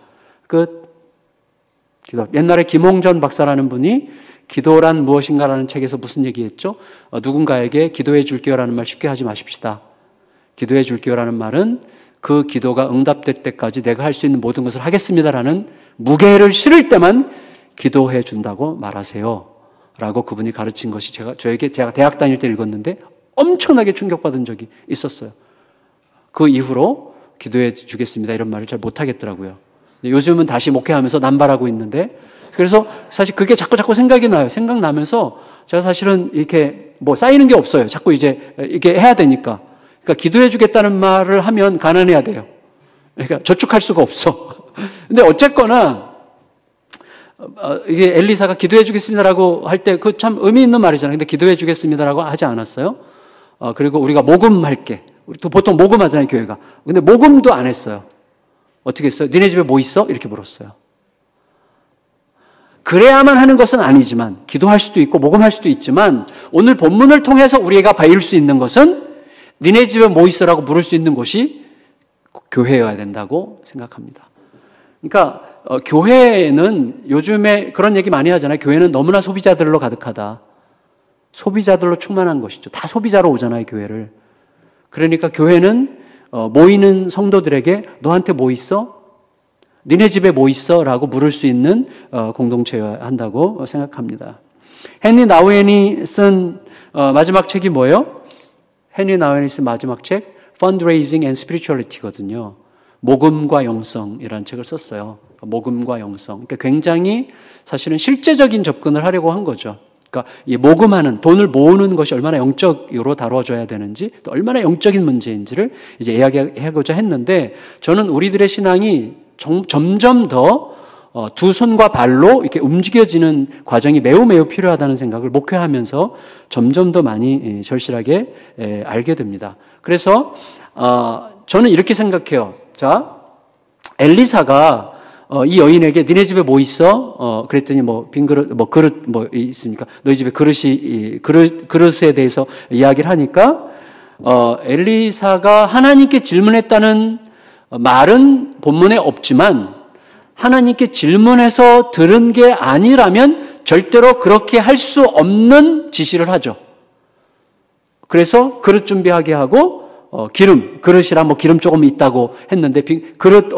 옛날에 김홍전 박사라는 분이 기도란 무엇인가라는 책에서 무슨 얘기했죠? 누군가에게 기도해 줄게요라는 말 쉽게 하지 마십시다. 기도해 줄게요라는 말은 그 기도가 응답될 때까지 내가 할 수 있는 모든 것을 하겠습니다라는 무게를 실을 때만 기도해 준다고 말하세요. 라고 그분이 가르친 것이 제가 대학 다닐 때 읽었는데 엄청나게 충격받은 적이 있었어요. 그 이후로 기도해 주겠습니다 이런 말을 잘 못하겠더라고요. 요즘은 다시 목회하면서 남발하고 있는데, 그래서 사실 그게 자꾸 생각이 나요. 생각나면서 제가 사실은 이렇게 쌓이는 게 없어요. 자꾸 이제 이게 해야 되니까. 그러니까 기도해 주겠다는 말을 하면 가난해야 돼요. 그러니까 저축할 수가 없어. 근데 어쨌거나 이게 엘리사가 기도해 주겠습니다라고 할 때 그 참 의미 있는 말이잖아요. 근데 기도해 주겠습니다라고 하지 않았어요. 그리고 우리가 모금할게. 우리 또 보통 모금하잖아요, 교회가. 근데 모금도 안 했어요. 어떻게 했어요? 니네 집에 뭐 있어? 이렇게 물었어요. 그래야만 하는 것은 아니지만, 기도할 수도 있고 모금할 수도 있지만, 오늘 본문을 통해서 우리가 배울 수 있는 것은 니네 집에 뭐 있어라고 물을 수 있는 곳이 교회여야 된다고 생각합니다. 그러니까 교회는 요즘에 그런 얘기 많이 하잖아요. 교회는 너무나 소비자들로 가득하다. 소비자들로 충만한 것이죠. 다 소비자로 오잖아요, 교회를. 그러니까 교회는 모이는 성도들에게 너한테 뭐 있어? 니네 집에 뭐 있어? 라고 물을 수 있는 공동체여야 한다고 생각합니다. 헨리 나우엔이 쓴 마지막 책이 뭐예요? 헨리 나우엔이 쓴 마지막 책 Fundraising and Spirituality거든요. 모금과 영성이라는 책을 썼어요. 모금과 영성. 그러니까 굉장히 사실은 실제적인 접근을 하려고 한 거죠. 그러니까 이 모금하는, 돈을 모으는 것이 얼마나 영적으로 다뤄져야 되는지, 또 얼마나 영적인 문제인지를 이제 이야기하고자 했는데, 저는 우리들의 신앙이 점점 더 두 손과 발로 이렇게 움직여지는 과정이 매우 필요하다는 생각을 목회하면서 점점 더 많이 절실하게 알게 됩니다. 그래서 저는 이렇게 생각해요. 자, 엘리사가 이 여인에게 니네 집에 뭐 있어? 그랬더니 빈 그릇, 그릇 있습니까? 너희 집에 그릇에 대해서 이야기를 하니까 엘리사가 하나님께 질문했다는 말은 본문에 없지만 하나님께 질문해서 들은 게 아니라면 절대로 그렇게 할 수 없는 지시를 하죠. 그래서 그릇 준비하게 하고 그릇이라 뭐 기름 조금 있다고 했는데 그릇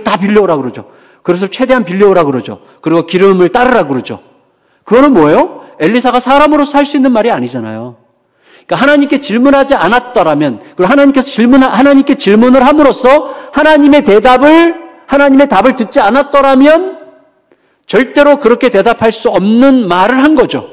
다 빌려오라고 그러죠. 그릇을 최대한 빌려오라고 그러죠. 그리고 기름을 따르라고 그러죠. 그거는 뭐예요? 엘리사가 사람으로서 할 수 있는 말이 아니잖아요. 그러니까 하나님께 질문하지 않았더라면, 그리고 하나님께 질문을 함으로써 하나님의 답을 듣지 않았더라면 절대로 그렇게 대답할 수 없는 말을 한 거죠.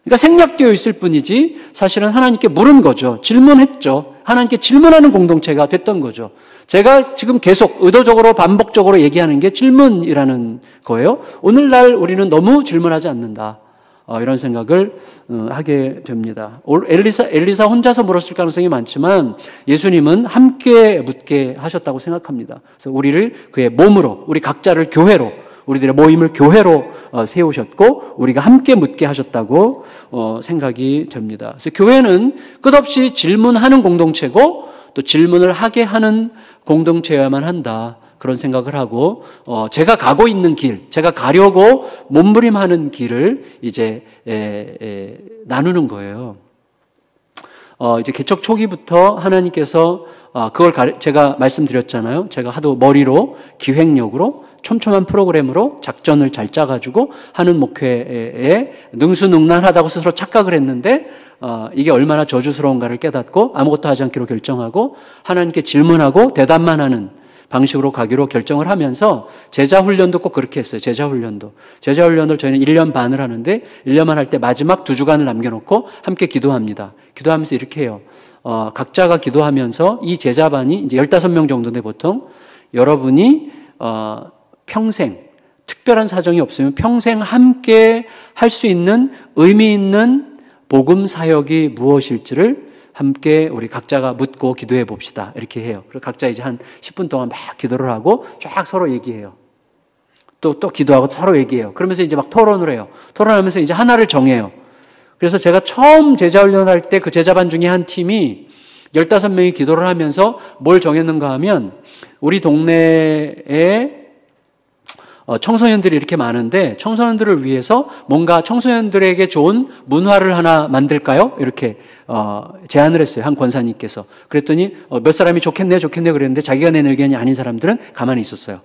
그러니까 생략되어 있을 뿐이지 사실은 하나님께 물은 거죠. 질문했죠. 하나님께 질문하는 공동체가 됐던 거죠. 제가 지금 계속 의도적으로 반복적으로 얘기하는 게 질문이라는 거예요. 오늘날 우리는 너무 질문하지 않는다. 이런 생각을 하게 됩니다. 엘리사 혼자서 물었을 가능성이 많지만 예수님은 함께 묻게 하셨다고 생각합니다. 그래서 우리를 그의 몸으로, 우리 각자를 교회로, 우리들의 모임을 교회로 세우셨고 우리가 함께 묻게 하셨다고 생각이 됩니다. 그래서 교회는 끝없이 질문하는 공동체고 또 질문을 하게 하는 공동체여야만 한다. 그런 생각을 하고 제가 가고 있는 길, 제가 가려고 몸부림하는 길을 이제 나누는 거예요. 이제 개척 초기부터 하나님께서 제가 말씀드렸잖아요. 제가 하도 머리로 기획력으로 촘촘한 프로그램으로 작전을 잘 짜가지고 하는 목회에 능수능란하다고 스스로 착각을 했는데 이게 얼마나 저주스러운가를 깨닫고 아무것도 하지 않기로 결정하고 하나님께 질문하고 대답만 하는 방식으로 가기로 결정을 하면서 제자훈련도 꼭 그렇게 했어요. 제자훈련을 저희는 1년 반을 하는데 1년만 할 때 마지막 2주간을 남겨놓고 함께 기도합니다. 기도하면서 이렇게 해요. 각자가 기도하면서 이 제자반이 이제 15명 정도인데 보통 여러분이 평생 특별한 사정이 없으면 평생 함께 할 수 있는 의미 있는 복음 사역이 무엇일지를 함께 우리 각자가 묻고 기도해 봅시다. 이렇게 해요. 그리고 각자 이제 한 10분 동안 막 기도를 하고 쫙 서로 얘기해요. 또 기도하고 서로 얘기해요. 그러면서 이제 막 토론을 해요. 토론하면서 이제 하나를 정해요. 그래서 제가 처음 제자훈련할 때 그 제자반 중에 한 팀이 15명이 기도를 하면서 뭘 정했는가 하면 우리 동네에 청소년들이 이렇게 많은데 청소년들을 위해서 뭔가 청소년들에게 좋은 문화를 하나 만들까요? 이렇게 제안을 했어요. 한 권사님께서. 그랬더니 몇 사람이 좋겠네 그랬는데 자기가 낸 의견이 아닌 사람들은 가만히 있었어요.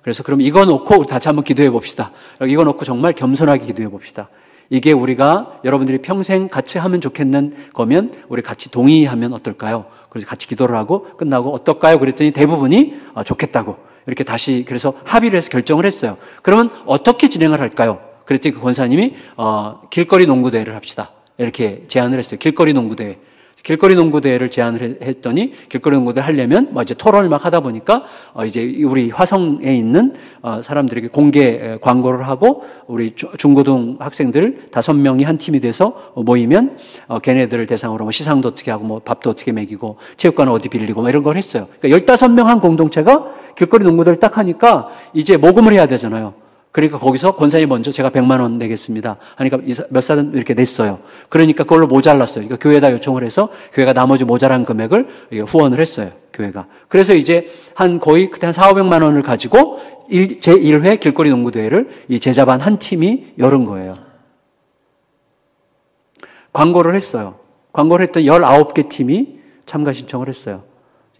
그래서 그럼 이거 놓고 다시 한번 기도해 봅시다. 이거 놓고 정말 겸손하게 기도해 봅시다. 이게 우리가 여러분들이 평생 같이 하면 좋겠는 거면 우리 같이 동의하면 어떨까요? 그래서 같이 기도를 하고 끝나고 어떨까요? 그랬더니 대부분이 좋겠다고 이렇게 다시 그래서 합의를 해서 결정을 했어요. 그러면 어떻게 진행을 할까요? 그랬더니 그 권사님이 길거리 농구대회를 합시다. 이렇게 제안을 했어요. 길거리 농구대회를 제안을 했더니 길거리 농구대회 하려면 이제 토론을 막 하다 보니까 이제 우리 화성에 있는 사람들에게 공개 광고를 하고 우리 중고등 학생들 5명이 한 팀이 돼서 모이면 걔네들을 대상으로 시상도 어떻게 하고 밥도 어떻게 먹이고 체육관을 어디 빌리고 이런 걸 했어요. 그러니까 15명 한 공동체가 길거리 농구대회를 딱 하니까 이제 모금을 해야 되잖아요. 그러니까 거기서 권사님이 먼저 제가 100만 원 내겠습니다 하니까 몇 사람 이렇게 냈어요. 그러니까 그걸로 모자랐어요. 그러니까 교회에다 요청을 해서 교회가 나머지 모자란 금액을 후원을 했어요. 교회가. 그래서 이제 거의 그때 한 400~500만 원을 가지고 제1회 길거리 농구대회를 이 제자반 한 팀이 열은 거예요. 광고를 했어요. 광고를 했더니 19개 팀이 참가 신청을 했어요.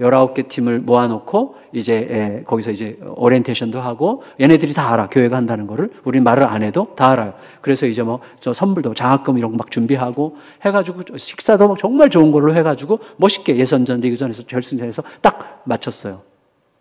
19개 팀을 모아놓고 이제 거기서 이제 오리엔테이션도 하고 얘네들이 다 알아. 교회가 한다는 거를. 우리는 말을 안 해도 다 알아요. 그래서 이제 저 선물도 장학금 이런 거 막 준비하고 해가지고 식사도 정말 좋은 걸로 해가지고 멋있게 예선전, 리그전에서 결승전에서 딱 마쳤어요.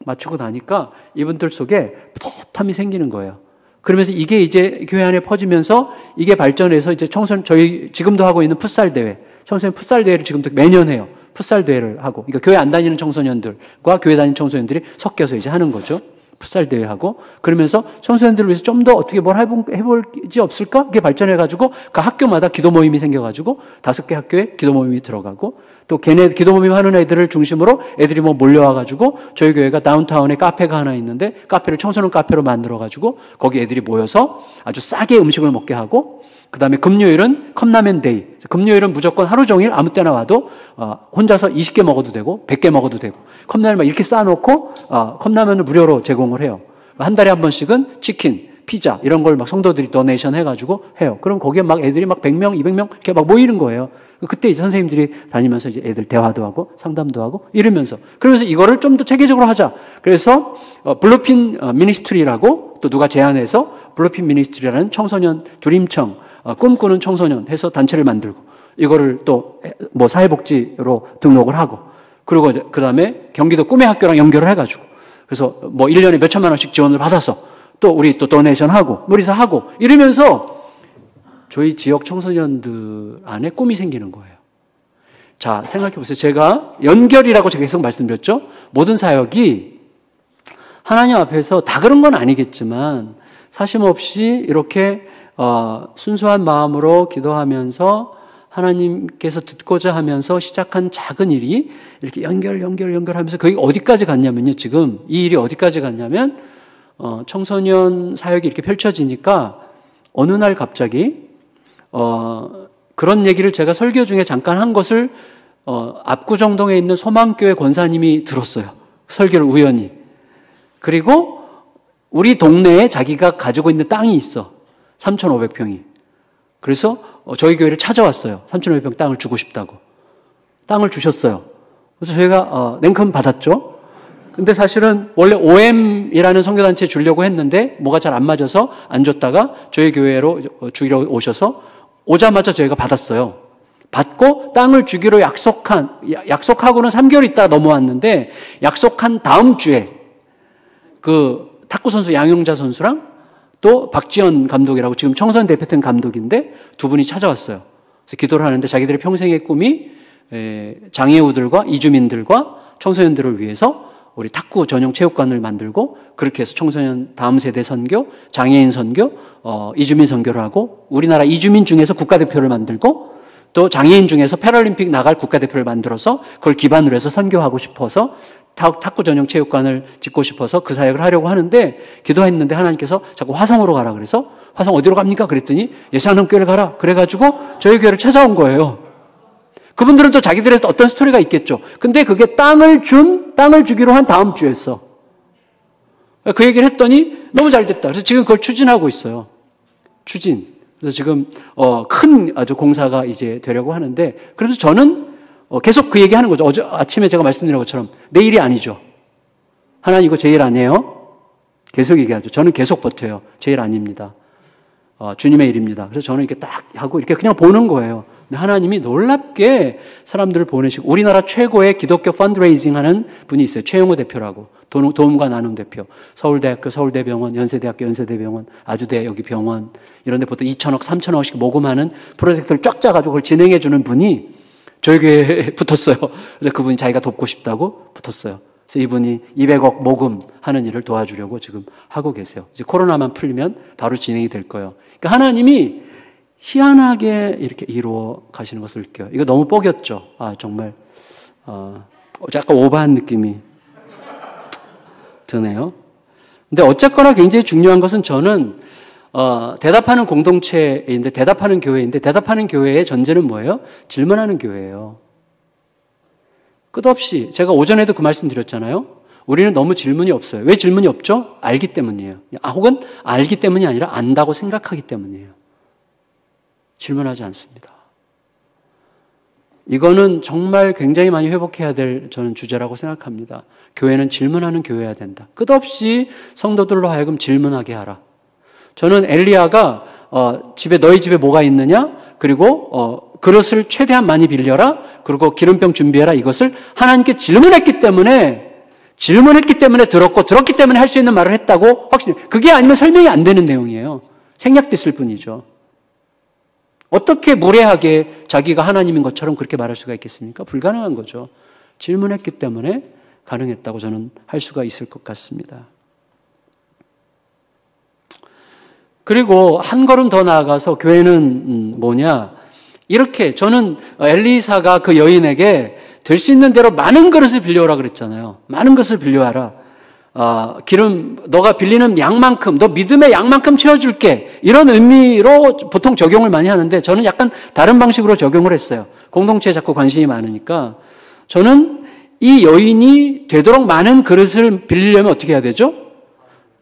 마치고 나니까 이분들 속에 뿌듯함이 생기는 거예요. 그러면서 이게 이제 교회 안에 퍼지면서 이게 발전해서 이제 저희 지금도 하고 있는 풋살 대회, 청소년 풋살 대회를 지금도 매년 해요. 풋살 대회를 하고, 그러니까 교회 안 다니는 청소년들과 교회 다니는 청소년들이 섞여서 이제 하는 거죠. 풋살 대회하고, 그러면서 청소년들을 위해서 좀 더 어떻게 뭘 해볼지 없을까? 그게 발전해가지고, 그 학교마다 기도 모임이 생겨가지고, 5개 학교에 기도 모임이 들어가고, 또 걔네 기도 모임 하는 애들을 중심으로 애들이 몰려와가지고, 저희 교회가 다운타운에 카페가 하나 있는데, 카페를 청소년 카페로 만들어가지고, 거기 애들이 모여서 아주 싸게 음식을 먹게 하고, 그 다음에 금요일은 컵라면 데이. 금요일은 무조건 하루 종일 아무 때나 와도 혼자서 20개 먹어도 되고 100개 먹어도 되고 컵라면 막 이렇게 쌓아놓고 컵라면을 무료로 제공을 해요. 한 달에 한 번씩은 치킨, 피자 이런 걸 막 성도들이 도네이션 해가지고 해요. 그럼 거기에 막 애들이 막 100명, 200명 이렇게 막 모이는 거예요. 그때 이제 선생님들이 다니면서 이제 애들 대화도 하고 상담도 하고 이러면서 그러면서 이거를 좀 더 체계적으로 하자. 그래서 블루핀 미니스트리라고 또 누가 제안해서 블루핀 미니스트리라는 청소년 드림청 꿈꾸는 청소년 해서 단체를 만들고 이거를 또 뭐 사회복지로 등록을 하고 그리고 그 다음에 경기도 꿈의 학교랑 연결을 해가지고 그래서 뭐 1년에 몇 천만 원씩 지원을 받아서 또 우리 또 도네이션 하고 무리사 하고 이러면서 저희 지역 청소년들 안에 꿈이 생기는 거예요. 자, 생각해 보세요. 제가 연결이라고 제가 계속 말씀드렸죠. 모든 사역이 하나님 앞에서 다 그런 건 아니겠지만 사심 없이 이렇게 순수한 마음으로 기도하면서 하나님께서 듣고자 하면서 시작한 작은 일이 이렇게 연결하면서 그게 어디까지 갔냐면요. 지금 이 일이 어디까지 갔냐면 청소년 사역이 이렇게 펼쳐지니까 어느 날 갑자기 그런 얘기를 제가 설교 중에 잠깐 한 것을 압구정동에 있는 소망교회 권사님이 들었어요. 설교를 우연히. 그리고 우리 동네에 자기가 가지고 있는 땅이 있어. 3,500평이. 그래서 저희 교회를 찾아왔어요. 3,500평 땅을 주고 싶다고. 땅을 주셨어요. 그래서 저희가 냉큼 받았죠. 근데 사실은 원래 OM이라는 선교단체에 주려고 했는데 뭐가 잘 안 맞아서 안 줬다가 저희 교회로 주기로 오셔서 오자마자 저희가 받았어요. 받고 땅을 주기로 약속하고는 3개월 있다가 넘어왔는데 약속한 다음 주에 그 탁구 선수 양용자 선수랑 또 박지현 감독이라고 지금 청소년 대표팀 감독인데 두 분이 찾아왔어요. 그래서 기도를 하는데 자기들의 평생의 꿈이 장애우들과 이주민들과 청소년들을 위해서 우리 탁구 전용 체육관을 만들고 그렇게 해서 청소년 다음 세대 선교, 장애인 선교, 이주민 선교를 하고 우리나라 이주민 중에서 국가대표를 만들고 또 장애인 중에서 패럴림픽 나갈 국가대표를 만들어서 그걸 기반으로 해서 선교하고 싶어서 탁구 전용 체육관을 짓고 싶어서 그 사역을 하려고 하는데 기도했는데 하나님께서 자꾸 화성으로 가라 그래서 화성 어디로 갑니까? 그랬더니 예수하나님교회를 가라. 그래가지고 저희 교회를 찾아온 거예요. 그분들은 또 자기들의 어떤 스토리가 있겠죠. 근데 그게 땅을 주기로 한 다음 주였어. 그 얘기를 했더니 너무 잘 됐다. 그래서 지금 그걸 추진하고 있어요. 추진. 그래서 지금 큰 아주 공사가 이제 되려고 하는데 그래서 저는 계속 그 얘기하는 거죠. 어제 아침에 제가 말씀드린 것처럼 내 일이 아니죠. 하나님 이거 제 일 아니에요? 계속 얘기하죠. 저는 계속 버텨요. 제 일 아닙니다. 주님의 일입니다. 그래서 저는 이렇게 딱 하고 이렇게 그냥 보는 거예요. 근데 하나님이 놀랍게 사람들을 보내시고 우리나라 최고의 기독교 펀드레이징 하는 분이 있어요. 최영호 대표라고. 도움과 나눔 대표. 서울대학교 서울대병원, 연세대학교 연세대병원, 아주대 여기 병원 이런 데 보통 2천억, 3천억씩 모금하는 프로젝트를 쫙 짜가지고 그걸 진행해 주는 분이 저희 교회에 붙었어요. 그래서 그분이 자기가 돕고 싶다고 붙었어요. 그래서 이분이 200억 모금하는 일을 도와주려고 지금 하고 계세요. 이제 코로나만 풀리면 바로 진행이 될 거예요. 그러니까 하나님이 희한하게 이렇게 이루어 가시는 것을 느껴요. 이거 너무 뽀겼죠? 정말, 약간 오버한 느낌이 드네요. 근데 어쨌거나 굉장히 중요한 것은 저는, 대답하는 공동체인데, 대답하는 교회인데, 대답하는 교회의 전제는 뭐예요? 질문하는 교회예요. 끝없이, 제가 오전에도 그 말씀 드렸잖아요. 우리는 너무 질문이 없어요. 왜 질문이 없죠? 알기 때문이에요. 혹은 알기 때문이 아니라 안다고 생각하기 때문이에요. 질문하지 않습니다. 이거는 정말 굉장히 많이 회복해야 될 저는 주제라고 생각합니다. 교회는 질문하는 교회여야 된다. 끝없이 성도들로 하여금 질문하게 하라. 저는 엘리야가 너희 집에 뭐가 있느냐? 그리고 그릇을 최대한 많이 빌려라. 그리고 기름병 준비해라. 이것을 하나님께 질문했기 때문에 들었기 때문에 할 수 있는 말을 했다고 확신해요. 그게 아니면 설명이 안 되는 내용이에요. 생략됐을 뿐이죠. 어떻게 무례하게 자기가 하나님인 것처럼 그렇게 말할 수가 있겠습니까? 불가능한 거죠. 질문했기 때문에 가능했다고 저는 할 수가 있을 것 같습니다. 그리고 한 걸음 더 나아가서 교회는 뭐냐? 이렇게 저는 엘리사가 그 여인에게 될 수 있는 대로 많은 그릇을 빌려오라 그랬잖아요. 많은 것을 빌려와라. 너가 빌리는 양만큼, 너 믿음의 양만큼 채워줄게. 이런 의미로 보통 적용을 많이 하는데 저는 약간 다른 방식으로 적용을 했어요. 공동체에 자꾸 관심이 많으니까. 저는 이 여인이 되도록 많은 그릇을 빌리려면 어떻게 해야 되죠?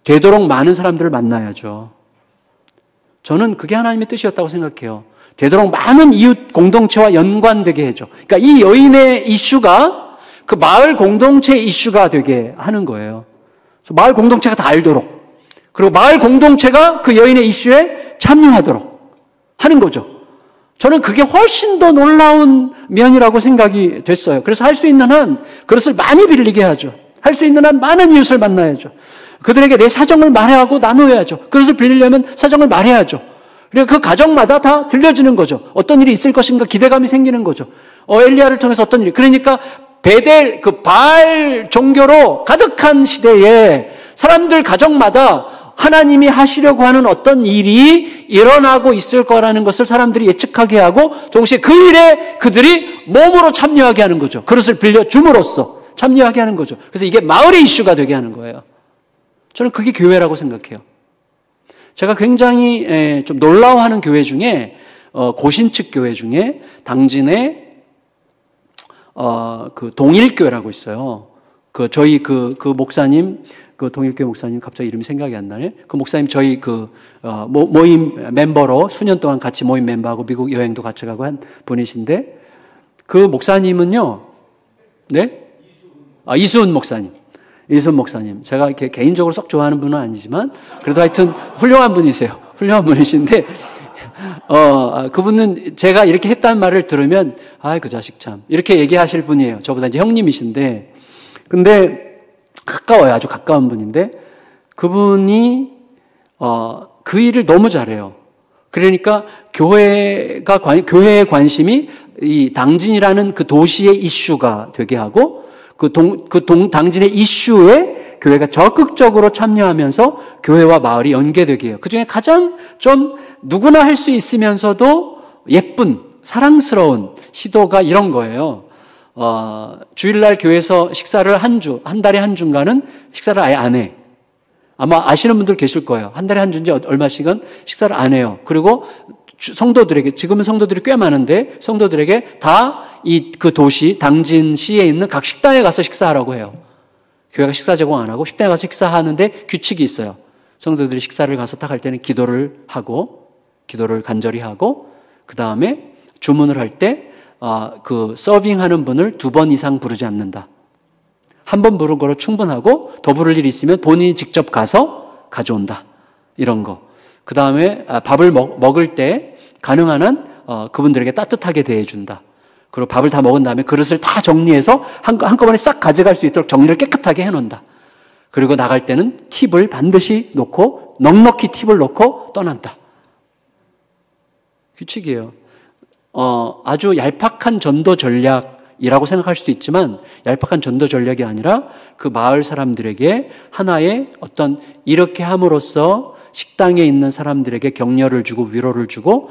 되도록 많은 사람들을 만나야죠. 저는 그게 하나님의 뜻이었다고 생각해요. 되도록 많은 이웃 공동체와 연관되게 해줘. 그러니까 이 여인의 이슈가 그 마을 공동체의 이슈가 되게 하는 거예요. 그래서 마을 공동체가 다 알도록, 그리고 마을 공동체가 그 여인의 이슈에 참여하도록 하는 거죠. 저는 그게 훨씬 더 놀라운 면이라고 생각이 됐어요. 그래서 할 수 있는 한 그것을 많이 빌리게 하죠. 할 수 있는 한 많은 이웃을 만나야죠. 그들에게 내 사정을 말해야하고 나누어야죠. 그것을 빌리려면 사정을 말해야죠. 그러니까 그 가정마다 다 들려주는 거죠. 어떤 일이 있을 것인가 기대감이 생기는 거죠. 엘리야를 통해서 어떤 일이. 그러니까 베델, 바알 종교로 가득한 시대에 사람들 가정마다 하나님이 하시려고 하는 어떤 일이 일어나고 있을 거라는 것을 사람들이 예측하게 하고 동시에 그 일에 그들이 몸으로 참여하게 하는 거죠. 그것을 빌려줌으로써 참여하게 하는 거죠. 그래서 이게 마을의 이슈가 되게 하는 거예요. 저는 그게 교회라고 생각해요. 제가 굉장히 좀 놀라워하는 교회 중에 고신측 교회 중에 당진에 그 동일교회라고 있어요. 저희 그 목사님, 그 동일교회 목사님 갑자기 이름이 생각이 안 나네. 그 목사님 저희 모임 멤버로 수년 동안 같이 모임 멤버하고 미국 여행도 같이 가고 한 분이신데 그 목사님은요, 네? 이수은 목사님. 이수은 목사님. 제가 이렇게 개인적으로 썩 좋아하는 분은 아니지만 그래도 하여튼 훌륭한 분이세요. 훌륭한 분이신데 그분은 제가 이렇게 했다는 말을 들으면 그 자식 참 이렇게 얘기하실 분이에요. 저보다 이제 형님이신데 근데 가까워요. 아주 가까운 분인데 그분이 그 일을 너무 잘해요. 그러니까 교회의 관심이 이 당진이라는 그 도시의 이슈가 되게 하고 당진의 이슈에 교회가 적극적으로 참여하면서 교회와 마을이 연계되게 해요. 그 중에 가장 좀 누구나 할 수 있으면서도 예쁜, 사랑스러운 시도가 이런 거예요. 주일날 교회에서 식사를 한 달에 한 주인가는 식사를 아예 안 해. 아마 아시는 분들 계실 거예요. 한 달에 한 주인지 얼마씩은 식사를 안 해요. 그리고 성도들에게, 지금은 성도들이 꽤 많은데 성도들에게 다 그 도시, 당진시에 있는 각 식당에 가서 식사하라고 해요. 교회가 식사 제공 안 하고 식당에 가서 식사하는데 규칙이 있어요. 성도들이 식사를 가서 딱 할 때는 기도를 간절히 하고 그 다음에 주문을 할 때 그 서빙하는 분을 2번 이상 부르지 않는다. 한 번 부른 거로 충분하고 더 부를 일이 있으면 본인이 직접 가서 가져온다. 이런 거. 그 다음에 밥을 먹을 때 가능한 한 그분들에게 따뜻하게 대해준다. 그리고 밥을 다 먹은 다음에 그릇을 다 정리해서 한꺼번에 싹 가져갈 수 있도록 정리를 깨끗하게 해놓는다. 그리고 나갈 때는 팁을 반드시 놓고 넉넉히 팁을 놓고 떠난다. 규칙이에요. 아주 얄팍한 전도 전략이라고 생각할 수도 있지만 얄팍한 전도 전략이 아니라 그 마을 사람들에게 하나의 어떤 이렇게 함으로써 식당에 있는 사람들에게 격려를 주고 위로를 주고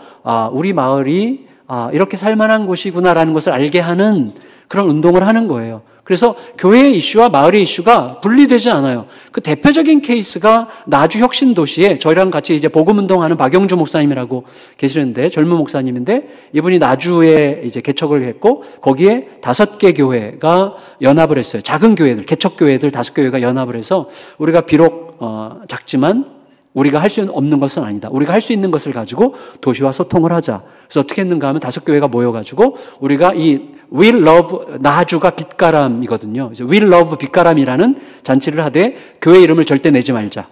우리 마을이 이렇게 살만한 곳이구나라는 것을 알게 하는 그런 운동을 하는 거예요. 그래서 교회의 이슈와 마을의 이슈가 분리되지 않아요. 그 대표적인 케이스가 나주 혁신도시에 저희랑 같이 이제 복음운동하는 박영주 목사님이라고 계시는데 젊은 목사님인데 이분이 나주에 이제 개척을 했고 거기에 5개 교회가 연합을 했어요. 작은 교회들, 개척교회들 5교회가 연합을 해서 우리가 비록 작지만 우리가 할 수 없는 것은 아니다. 우리가 할 수 있는 것을 가지고 도시와 소통을 하자. 그래서 어떻게 했는가 하면 5교회가 모여가지고 우리가 이 Will Love 나주가 빛가람이거든요. Will Love 빛가람이라는 잔치를 하되 교회 이름을 절대 내지 말자.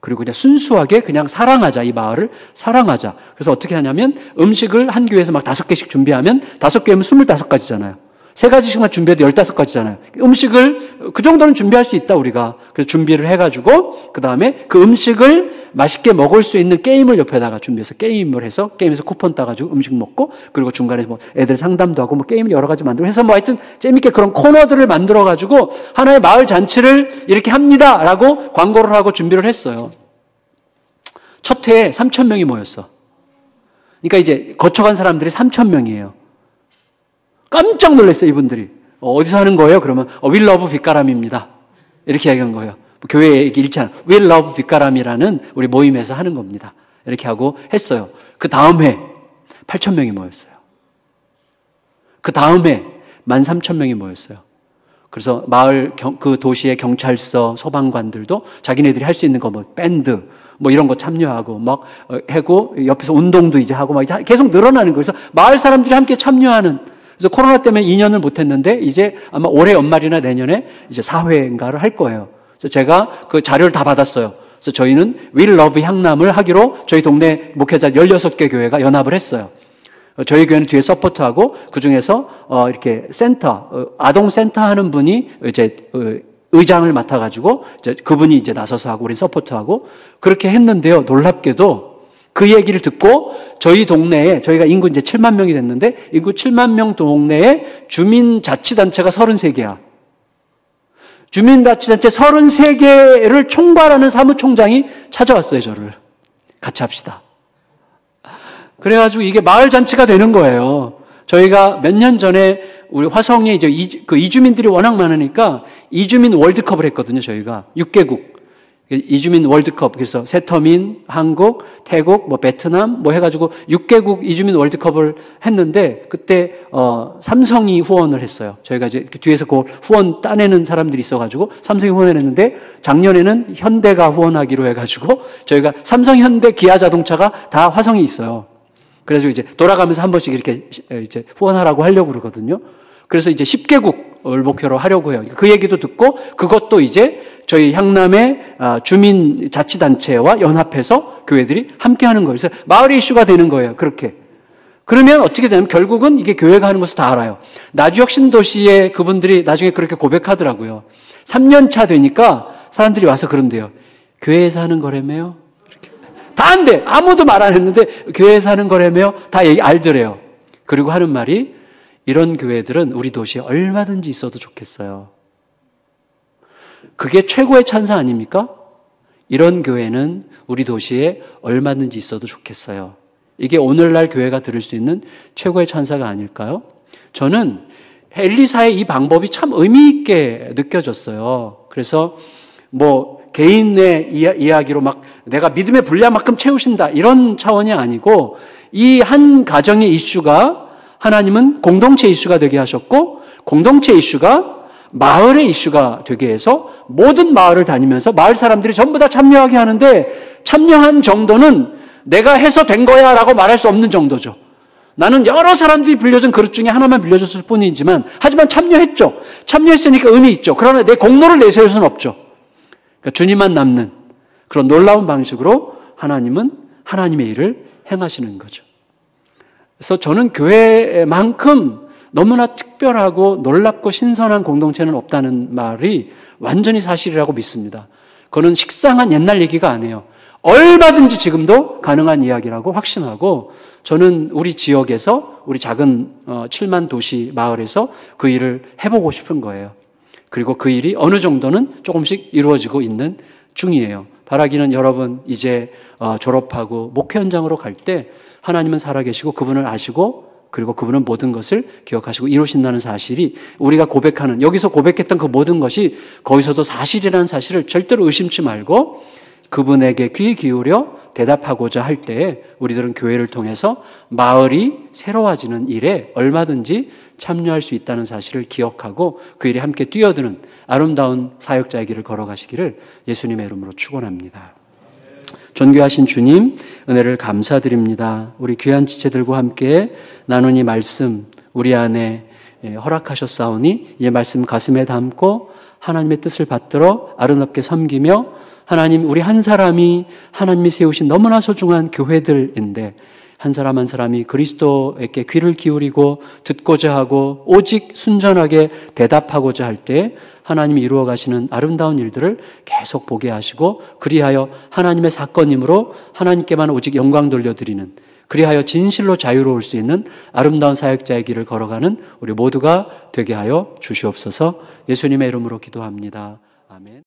그리고 그냥 순수하게 그냥 사랑하자. 이 마을을 사랑하자. 그래서 어떻게 하냐면 음식을 한 교회에서 막 5개씩 준비하면 5교회면 25가지잖아요. 3가지씩만 준비해도 15가지잖아요. 음식을 그 정도는 준비할 수 있다 우리가. 그래서 준비를 해가지고 그 다음에 그 음식을 맛있게 먹을 수 있는 게임을 옆에다가 준비해서 게임을 해서 게임에서 쿠폰 따가지고 음식 먹고 그리고 중간에 뭐 애들 상담도 하고 뭐 게임을 여러 가지 만들고 해서 뭐 하여튼 재밌게 그런 코너들을 만들어가지고 하나의 마을 잔치를 이렇게 합니다라고 광고를 하고 준비를 했어요. 첫 해에 3,000명이 모였어. 그러니까 이제 거쳐간 사람들이 3,000명이에요. 깜짝 놀랐어요, 이분들이. 어디서 하는 거예요? 그러면, 윌러브 빛가람입니다. 이렇게 얘기한 거예요. 교회 얘기 잃지 않아. We love 빛가람이라는 우리 모임에서 하는 겁니다. 이렇게 하고 했어요. 그 다음 해 8,000명이 모였어요. 그 다음 해 13,000명이 모였어요. 그래서 그 도시의 경찰서, 소방관들도 자기네들이 할 수 있는 거 뭐 밴드 뭐 이런 거 참여하고 막 하고 옆에서 운동도 이제 하고 막 계속 늘어나는 거예요. 그래서 마을 사람들이 함께 참여하는. 그래서 코로나 때문에 2년을 못 했는데 이제 아마 올해 연말이나 내년에 이제 4회인가를 할 거예요. 그래서 제가 그 자료를 다 받았어요. 그래서 저희는 We Love 향남을 하기로 저희 동네 목회자 16개 교회가 연합을 했어요. 저희 교회는 뒤에 서포트하고 그 중에서 이렇게 센터, 아동 센터 하는 분이 이제 의장을 맡아가지고 이제 그분이 이제 나서서 하고 우리 서포트하고 그렇게 했는데요. 놀랍게도 그 얘기를 듣고 저희 동네에 저희가 인구 이제 7만 명이 됐는데 인구 7만 명 동네에 주민자치단체가 33개야. 주민자치단체 33개를 총괄하는 사무총장이 찾아왔어요, 저를. 같이 합시다. 그래가지고 이게 마을잔치가 되는 거예요. 저희가 몇 년 전에 우리 화성에 이제 이주민들이 워낙 많으니까 이주민 월드컵을 했거든요, 저희가. 6개국. 이주민 월드컵. 그래서 세터민, 한국, 태국, 뭐 베트남 뭐 해가지고 6개국 이주민 월드컵을 했는데 그때 삼성이 후원을 했어요. 저희가 이제 뒤에서 그 후원 따내는 사람들이 있어가지고 삼성이 후원을 했는데 작년에는 현대가 후원하기로 해가지고 저희가 삼성, 현대, 기아 자동차가 다 화성에 있어요. 그래서 이제 돌아가면서 한 번씩 이렇게 이제 후원하라고 하려고 그러거든요. 그래서 이제 10개국을 목표로 하려고 해요. 그 얘기도 듣고 그것도 이제 저희 향남의 주민자치단체와 연합해서 교회들이 함께 하는 거예요. 그래서 마을의 이슈가 되는 거예요. 그렇게. 그러면 어떻게 되냐면 결국은 이게 교회가 하는 것을 다 알아요. 나주역 신도시에 그분들이 나중에 그렇게 고백하더라고요. 3년 차 되니까 사람들이 와서 그런대요. 교회에서 하는 거라며요? 다 안 돼. 아무도 말 안 했는데 교회에서 하는 거라며 다 알더래요. 그리고 하는 말이 이런 교회들은 우리 도시에 얼마든지 있어도 좋겠어요. 그게 최고의 찬사 아닙니까? 이런 교회는 우리 도시에 얼마든지 있어도 좋겠어요. 이게 오늘날 교회가 들을 수 있는 최고의 찬사가 아닐까요? 저는 엘리사의 이 방법이 참 의미 있게 느껴졌어요. 그래서 뭐 개인의 이야기로 막 내가 믿음의 분량만큼 채우신다 이런 차원이 아니고 이 한 가정의 이슈가 하나님은 공동체 이슈가 되게 하셨고 공동체 이슈가 마을의 이슈가 되게 해서 모든 마을을 다니면서 마을 사람들이 전부 다 참여하게 하는데 참여한 정도는 내가 해서 된 거야 라고 말할 수 없는 정도죠. 나는 여러 사람들이 빌려준 그릇 중에 하나만 빌려줬을 뿐이지만 하지만 참여했죠. 참여했으니까 의미 있죠. 그러나 내 공로를 내세울 수는 없죠. 그러니까 주님만 남는 그런 놀라운 방식으로 하나님은 하나님의 일을 행하시는 거죠. 그래서 저는 교회만큼 너무나 특별하고 놀랍고 신선한 공동체는 없다는 말이 완전히 사실이라고 믿습니다. 그거는 식상한 옛날 얘기가 아니에요. 얼마든지 지금도 가능한 이야기라고 확신하고 저는 우리 지역에서 우리 작은 7만 도시 마을에서 그 일을 해보고 싶은 거예요. 그리고 그 일이 어느 정도는 조금씩 이루어지고 있는 중이에요. 바라기는 여러분 이제 졸업하고 목회 현장으로 갈 때 하나님은 살아계시고 그분을 아시고 그리고 그분은 모든 것을 기억하시고 이루신다는 사실이 우리가 고백하는 여기서 고백했던 그 모든 것이 거기서도 사실이라는 사실을 절대로 의심치 말고 그분에게 귀 기울여 대답하고자 할 때에 우리들은 교회를 통해서 마을이 새로워지는 일에 얼마든지 참여할 수 있다는 사실을 기억하고 그 일에 함께 뛰어드는 아름다운 사역자의 길을 걸어가시기를 예수님의 이름으로 축원합니다. 존귀하신 주님, 은혜를 감사드립니다. 우리 귀한 지체들과 함께 나눈 이 말씀 우리 안에 허락하셨사오니 이 말씀 가슴에 담고 하나님의 뜻을 받들어 아름답게 섬기며 하나님 우리 한 사람이 하나님이 세우신 너무나 소중한 교회들인데 한 사람 한 사람이 그리스도에게 귀를 기울이고 듣고자 하고 오직 순전하게 대답하고자 할 때 하나님이 이루어 가시는 아름다운 일들을 계속 보게 하시고 그리하여 하나님의 사건이므로 하나님께만 오직 영광 돌려드리는 그리하여 진실로 자유로울 수 있는 아름다운 사역자의 길을 걸어가는 우리 모두가 되게 하여 주시옵소서. 예수님의 이름으로 기도합니다. 아멘.